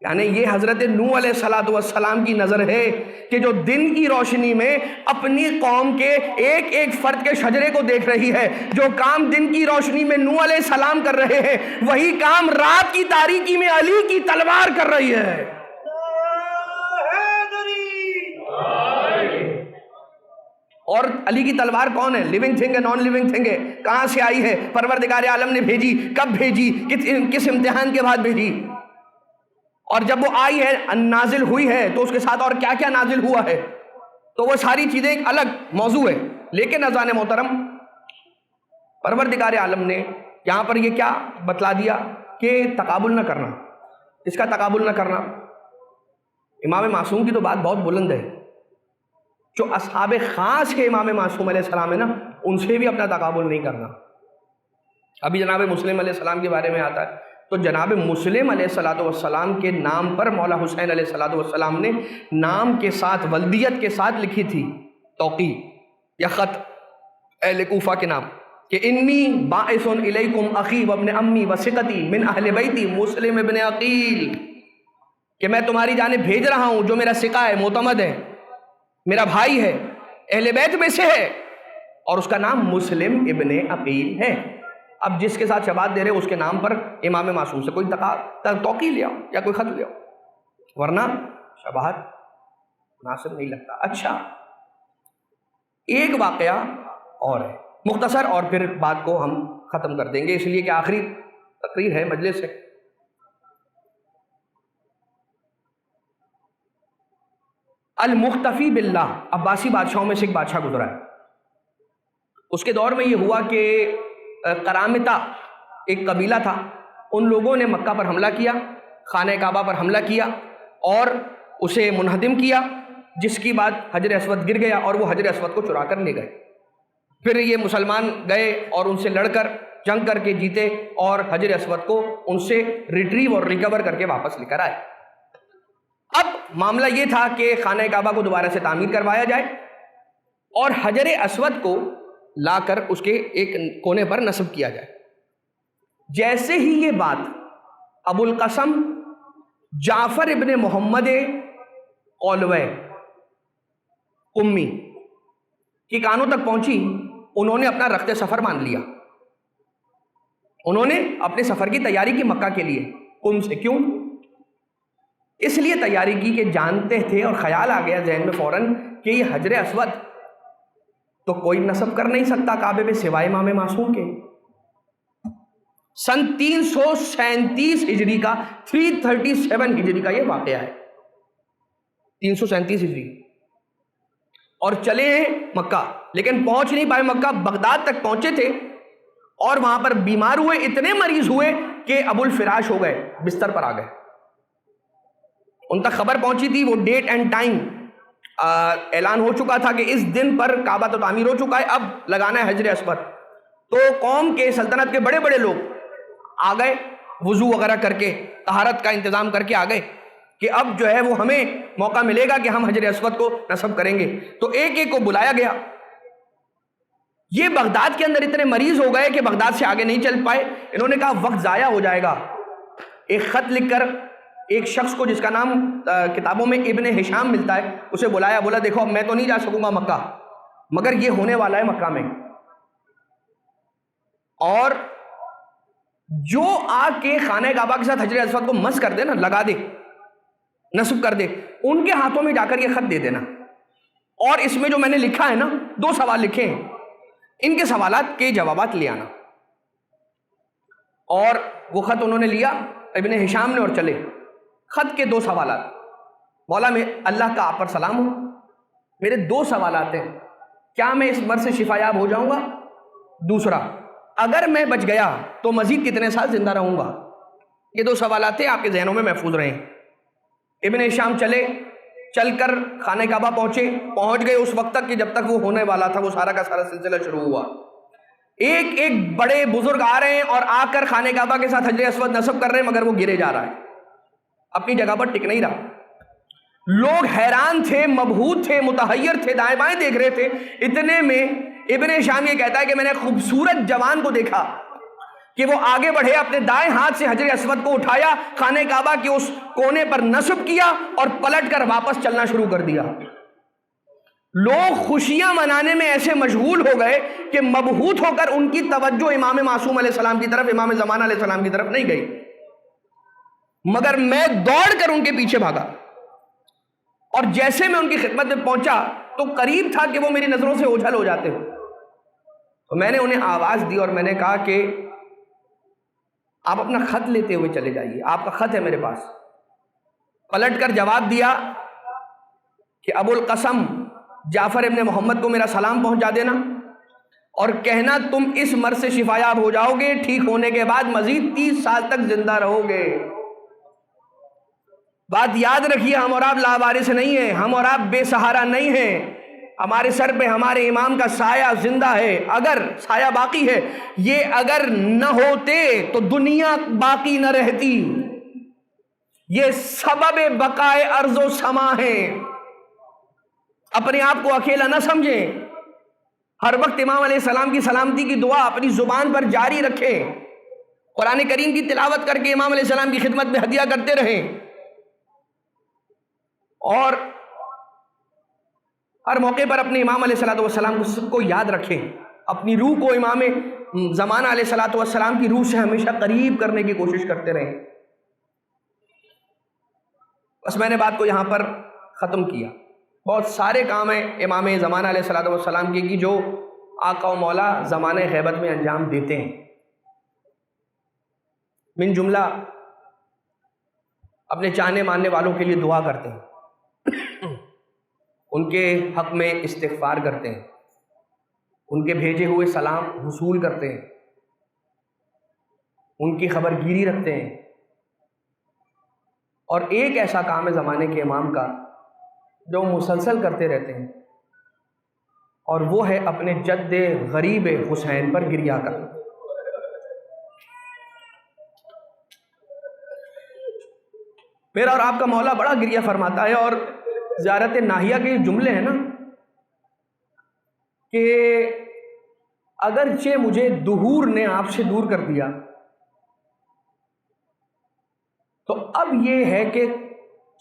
یعنی یہ حضرت نوح علیہ السلام کی نظر ہے کہ جو دن کی روشنی میں اپنی قوم کے ایک ایک فرد کے شجرے کو دیکھ رہی ہے، جو کام دن کی روشنی میں نوح علیہ السلام کر رہے ہیں وہی کام رات کی تاریکی میں علی کی تلوار کر رہی ہے۔ اور علی کی تلوار کون ہے؟ لیونگ تھنگ ہے، نان لیونگ تھنگ ہے؟ کہاں سے آئی ہے؟ پروردگار عالم نے بھیجی، کب بھیجی، کس امتحان کے بعد بھیجی؟ اور جب وہ آئی ہے، نازل ہوئی ہے، تو اس کے ساتھ اور کیا کیا نازل ہوا ہے، تو وہ ساری چیزیں ایک الگ موضوع ہے۔ لیکن اذان محترم، پروردگار عالم نے یہاں پر یہ کیا بتلا دیا کہ تقابل نہ کرنا، اس کا تقابل نہ کرنا۔ امام معصوم کی تو بات بہت بلند ہے، جو اصحاب خاص کے امام معصوم علیہ السلام ہے نا، ان سے بھی اپنا تقابل نہیں کرنا۔ ابھی جناب مسلم علیہ السلام کے بارے میں آتا ہے، تو جناب مسلم علیہ السلام کے نام پر مولا حسین علیہ السلام نے نام کے ساتھ، ولدیت کے ساتھ لکھی تھی توقیع یا خط اہل کوفہ کے نام کہ انی باعث الیکم اخی وابن امی وثقتی من اہل بیتی مسلم ابن عقیل، کہ میں تمہاری جانب بھیج رہا ہوں جو میرا ثقہ ہے، معتمد ہے، میرا بھائی ہے، اہل بیت میں سے ہے، اور اس کا نام مسلم ابن عقیل ہے۔ اب جس کے ساتھ شباہت دے رہے اس کے نام پر امام معصوم سے کوئی توقیع لیا یا کوئی خط لیا، ورنہ شباہت مناسب نہیں لگتا۔ اچھا، ایک واقعہ اور ہے مختصر، اور پھر بات کو ہم ختم کر دیں گے، اس لیے کہ آخری تقریر ہے، مجلس ہے۔ المختفی باللہ، عباسی بادشاہوں میں سے ایک بادشاہ گزرا ہے، اس کے دور میں یہ ہوا کہ قرامطہ ایک قبیلہ تھا، ان لوگوں نے مکہ پر حملہ کیا، خانہ کعبہ پر حملہ کیا اور اسے منہدم کیا، جس کی بعد حجر اسود گر گیا اور وہ حجر اسود کو چرا کر لے گئے۔ پھر یہ مسلمان گئے اور ان سے لڑ کر جنگ کر کے جیتے اور حجر اسود کو ان سے ریٹریو اور ریکور کر کے واپس لے کر آئے۔ اب معاملہ یہ تھا کہ خانہ کعبہ کو دوبارہ سے تعمیر کروایا جائے اور حجر اسود کو لا کر اس کے ایک کونے پر نصب کیا جائے۔ جیسے ہی یہ بات ابو القاسم جعفر ابن محمد قولوی قمی کی کانوں تک پہنچی، انہوں نے اپنا رخت سفر مان لیا، انہوں نے اپنے سفر کی تیاری کی مکہ کے لیے قم سے۔ کیوں؟ اس لیے تیاری کی کہ جانتے تھے اور خیال آ گیا ذہن میں فوراً کہ یہ حجر اسود تو کوئی نصب کر نہیں سکتا کعبے پہ سوائے امام معصوم کے۔ سن 337 ہجری کا 337 ہجری کا یہ واقعہ ہے، 337 ہجری، اور چلے ہیں مکہ، لیکن پہنچ نہیں پائے مکہ، بغداد تک پہنچے تھے اور وہاں پر بیمار ہوئے، اتنے مریض ہوئے کہ ابو الفراش ہو گئے، بستر پر آ گئے۔ ان تک خبر پہنچی تھی، وہ ڈیٹ اینڈ ٹائم اعلان ہو چکا تھا کہ اس دن پر کعبہ تو تعمیر ہو چکا ہے، اب لگانا ہے حجر اسود۔ تو قوم کے، سلطنت کے بڑے بڑے لوگ آ گئے، وضو وغیرہ کر کے، طہارت کا انتظام کر کے آ گئے کہ اب جو ہے وہ ہمیں موقع ملے گا کہ ہم حجر اسود کو نصب کریں گے۔ تو ایک ایک کو بلایا گیا۔ یہ بغداد کے اندر اتنے مریض ہو گئے کہ بغداد سے آگے نہیں چل پائے۔ انہوں نے کہا وقت ضائع ہو جائے گا، ایک خط لکھ کر ایک شخص کو جس کا نام کتابوں میں ابن ہشام ملتا ہے اسے بلایا، بولا دیکھو میں تو نہیں جا سکوں گا مکہ، مگر یہ ہونے والا ہے مکہ میں، اور جو آ کے خانہ کعبہ کے ساتھ حجر اسود کو مس کر دے نا، لگا دے، نصب کر دے، ان کے ہاتھوں میں جا کر یہ خط دے دینا، اور اس میں جو میں نے لکھا ہے نا 2 سوال لکھے ہیں، ان کے سوالات کے جوابات لے آنا۔ اور وہ خط انہوں نے لیا ابن ہشام نے اور چلے۔ خط کے 2 سوالات. مولا میں اللہ کا آپ پر سلام ہو, میرے 2 سوالات ہیں, کیا میں اس مرض سے شفا یاب ہو جاؤں گا؟ دوسرا, اگر میں بچ گیا تو مزید کتنے سال زندہ رہوں گا؟ یہ 2 سوالات ہیں, آپ کے ذہنوں میں محفوظ رہیں. ابن ہشام چل کر خانہ کعبہ پہنچ گئے اس وقت تک کہ جب تک وہ ہونے والا تھا وہ سارا کا سارا سلسلہ شروع ہوا. ایک بڑے بزرگ آ رہے ہیں اور آ کر خانہ کعبہ کے ساتھ حجر اسود نصب کر رہے ہیں, مگر وہ گرے جا رہا ہے, اپنی جگہ پر ٹک نہیں رہا. لوگ حیران تھے, مبہوت تھے, متحیر تھے, دائیں بائیں دیکھ رہے تھے. اتنے میں ابن ہشام یہ کہتا ہے کہ میں نے خوبصورت جوان کو دیکھا کہ وہ آگے بڑھے, اپنے دائیں ہاتھ سے حجر اسود کو اٹھایا, خانہ کعبہ کے اس کونے پر نصب کیا اور پلٹ کر واپس چلنا شروع کر دیا. لوگ خوشیاں منانے میں ایسے مشغول ہو گئے کہ مبہوت ہو کر ان کی توجہ امام معصوم علیہ السلام کی طرف, امام زمانہ علیہ السلام کی طرف نہیں گئی. مگر میں دوڑ کر ان کے پیچھے بھاگا اور جیسے میں ان کی خدمت میں پہنچا تو قریب تھا کہ وہ میری نظروں سے اوجھل ہو جاتے ہو. تو میں نے انہیں آواز دی اور میں نے کہا کہ آپ اپنا خط لیتے ہوئے چلے جائیے, آپ کا خط ہے میرے پاس. پلٹ کر جواب دیا کہ ابو القاسم جعفر ابن محمد کو میرا سلام پہنچا دینا اور کہنا تم اس مرض سے شفا یاب ہو جاؤ گے, ٹھیک ہونے کے بعد مزید 30 سال تک زندہ رہو گے. بات یاد رکھیے, ہم اور آپ لاوارث نہیں ہیں, ہم اور آپ بے سہارا نہیں ہیں. ہمارے سر پہ ہمارے امام کا سایہ زندہ ہے, اگر سایہ باقی ہے. یہ اگر نہ ہوتے تو دنیا باقی نہ رہتی. یہ سبب بقائے ارض و سما ہے. اپنے آپ کو اکیلا نہ سمجھیں, ہر وقت امام علیہ السلام کی سلامتی کی دعا اپنی زبان پر جاری رکھیں, قرآن کریم کی تلاوت کر کے امام علیہ السلام کی خدمت میں ہدیہ کرتے رہیں, اور ہر موقع پر اپنے امام علیہ السلام کو یاد رکھیں. اپنی روح کو امام زمانہ علیہ السلام کی روح سے ہمیشہ قریب کرنے کی کوشش کرتے رہیں. بس میں نے بات کو یہاں پر ختم کیا. بہت سارے کام ہیں امام زمانہ علیہ السلام کی جو آقا و مولا زمانہ غیبت میں انجام دیتے ہیں. من جملہ اپنے چاہنے ماننے والوں کے لیے دعا کرتے ہیں, ان کے حق میں استغفار کرتے ہیں, ان کے بھیجے ہوئے سلام وصول کرتے ہیں, ان کی خبر گیری رکھتے ہیں. اور ایک ایسا کام ہے زمانے کے امام کا جو مسلسل کرتے رہتے ہیں, اور وہ ہے اپنے جد غریب حسین پر گریہ کرنا. میرا اور آپ کا مولا بڑا گریہ فرماتا ہے. اور زیارت ناہیہ کے جملے ہیں نا کہ اگرچہ مجھے دہور نے آپ سے دور کر دیا, تو اب یہ ہے کہ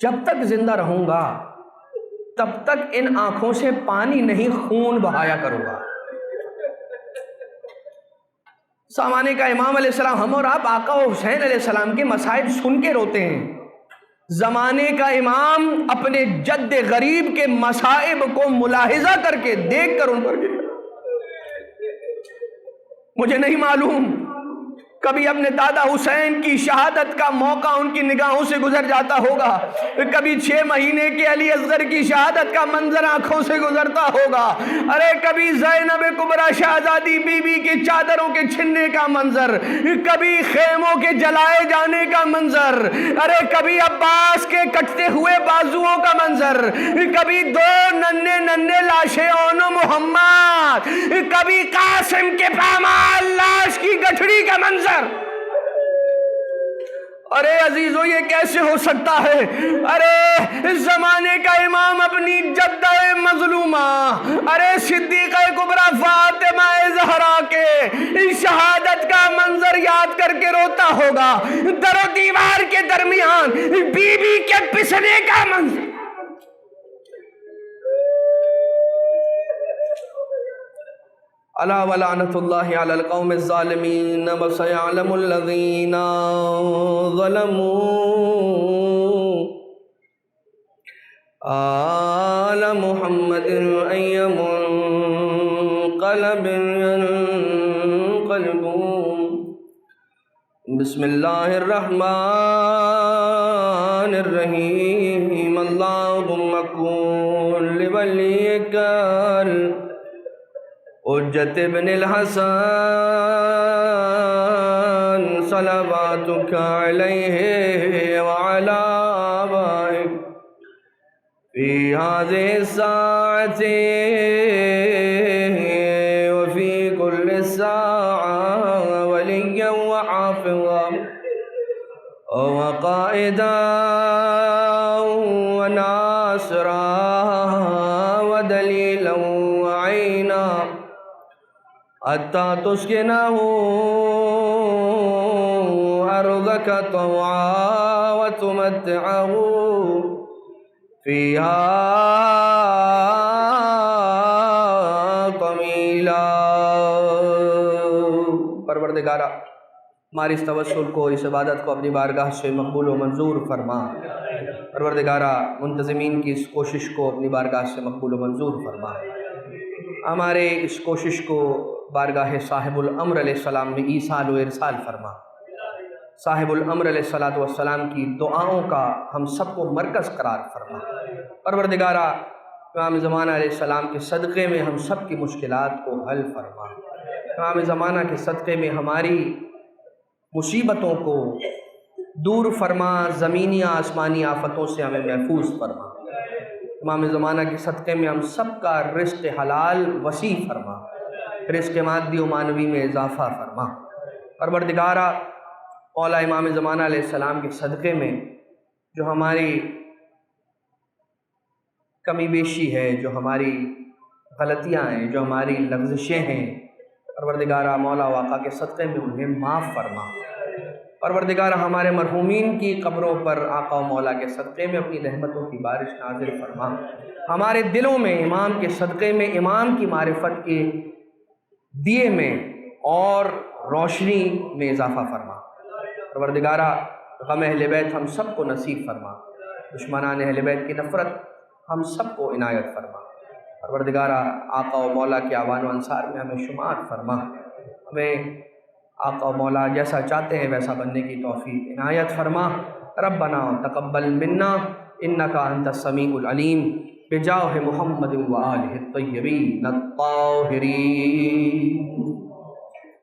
جب تک زندہ رہوں گا تب تک ان آنکھوں سے پانی نہیں خون بہایا کروں گا. زمانے کا امام علیہ السلام, ہم اور آپ آقا و حسین علیہ السلام کے مصائب سن کے روتے ہیں. زمانے کا امام اپنے جد غریب کے مصائب کو ملاحظہ کر کے دیکھ کر ان پر گرے. مجھے نہیں معلوم کبھی اپنے دادا حسین کی شہادت کا موقع ان کی نگاہوں سے گزر جاتا ہوگا, کبھی 6 مہینے کے علی اصغر کی شہادت کا منظر آنکھوں سے گزرتا ہوگا, ارے کبھی زینب کبریٰ شہزادی بی بی کی چادروں کے چھننے کا منظر, کبھی خیموں کے جلائے جانے کا منظر, ارے کبھی عباس کے کٹتے ہوئے بازوؤں کا منظر, کبھی 2 ننھے لاشیں اون محمد, کبھی قاسم کے پامال لاش کی گٹھڑی کا منظر. ارے عزیزو یہ کیسے ہو سکتا ہے؟ ارے زمانے کا امام اپنی جدہ مظلومہ, ارے صدیقہ کبریٰ فاطمہ زہرا کے شہادت کا منظر یاد کر کے روتا ہوگا, در و دیوار کے درمیان بی بی کے پسنے کا منظر. الا ولعنۃ اللہ علی القوم الظالمین وسیعلم الذین ظلموا آل محمد ای منقلب ينقلبون بسم اللہ الرحمن الرحیم اللہم کن لولیک حجت ابن الحسن صلواتک علیہ وعلا آبائک فی هذه الساعة وفي كل ساعة وليا وحافظا وقائدا وناصرا ودليلا وعينا حتى تسكنه أرضك طوعا وتمتعه فيها طويلا۔ پروردگارہ ہماری اس توسل کو، اس عبادت کو اپنی بارگاہ سے مقبول و منظور فرما۔ پروردگارہ منتظمین کی اس کوشش کو اپنی بارگاہ سے مقبول و منظور فرما۔ ہمارے اس کوشش کو بارگاہ صاحب الامر علیہ السلام میں ایصال و ارسال فرما۔ صاحب الامر علیہ السلام کی دعاؤں کا ہم سب کو مرکز قرار فرما۔ پروردگارہ امام زمانہ علیہ السلام کے صدقے میں ہم سب کی مشکلات کو حل فرما۔ امام زمانہ کے صدقے میں ہماری مصیبتوں کو دور فرما، زمینی آسمانی آفتوں سے ہمیں محفوظ فرما۔ امام زمانہ کے صدقے میں ہم سب کا رزق حلال وسیع فرما، رزق مادی و معنوی میں اضافہ فرما۔ پروردگارہ مولا امام زمانہ علیہ السلام کے صدقے میں جو ہماری کمی بیشی ہے، جو ہماری غلطیاں ہیں، جو ہماری لغزشیں ہیں، پروردگارہ مولا آقا کے صدقے میں انہیں معاف فرما۔ پروردگارہ ہمارے مرحومین کی قبروں پر آقا و مولا کے صدقے میں اپنی رحمتوں کی بارش نازل فرما۔ ہمارے دلوں میں امام کے صدقے میں امام کی معرفت کے دیے میں اور روشنی میں اضافہ فرما۔ پروردگارہ غم اہل بیت ہم سب کو نصیب فرما، دشمنان اہل بیت کی نفرت ہم سب کو عنایت فرما۔ پروردگارہ آقا و مولا کے اعوان و انصار میں ہمیں شمار فرما، ہمیں آقا و مولا جیسا چاہتے ہیں ویسا بننے کی توفیق عنایت فرما۔ ربنا تقبل منا انک انت السمیع العلیم بجاہ محمد و آلہ الطیبین الطاہرین۔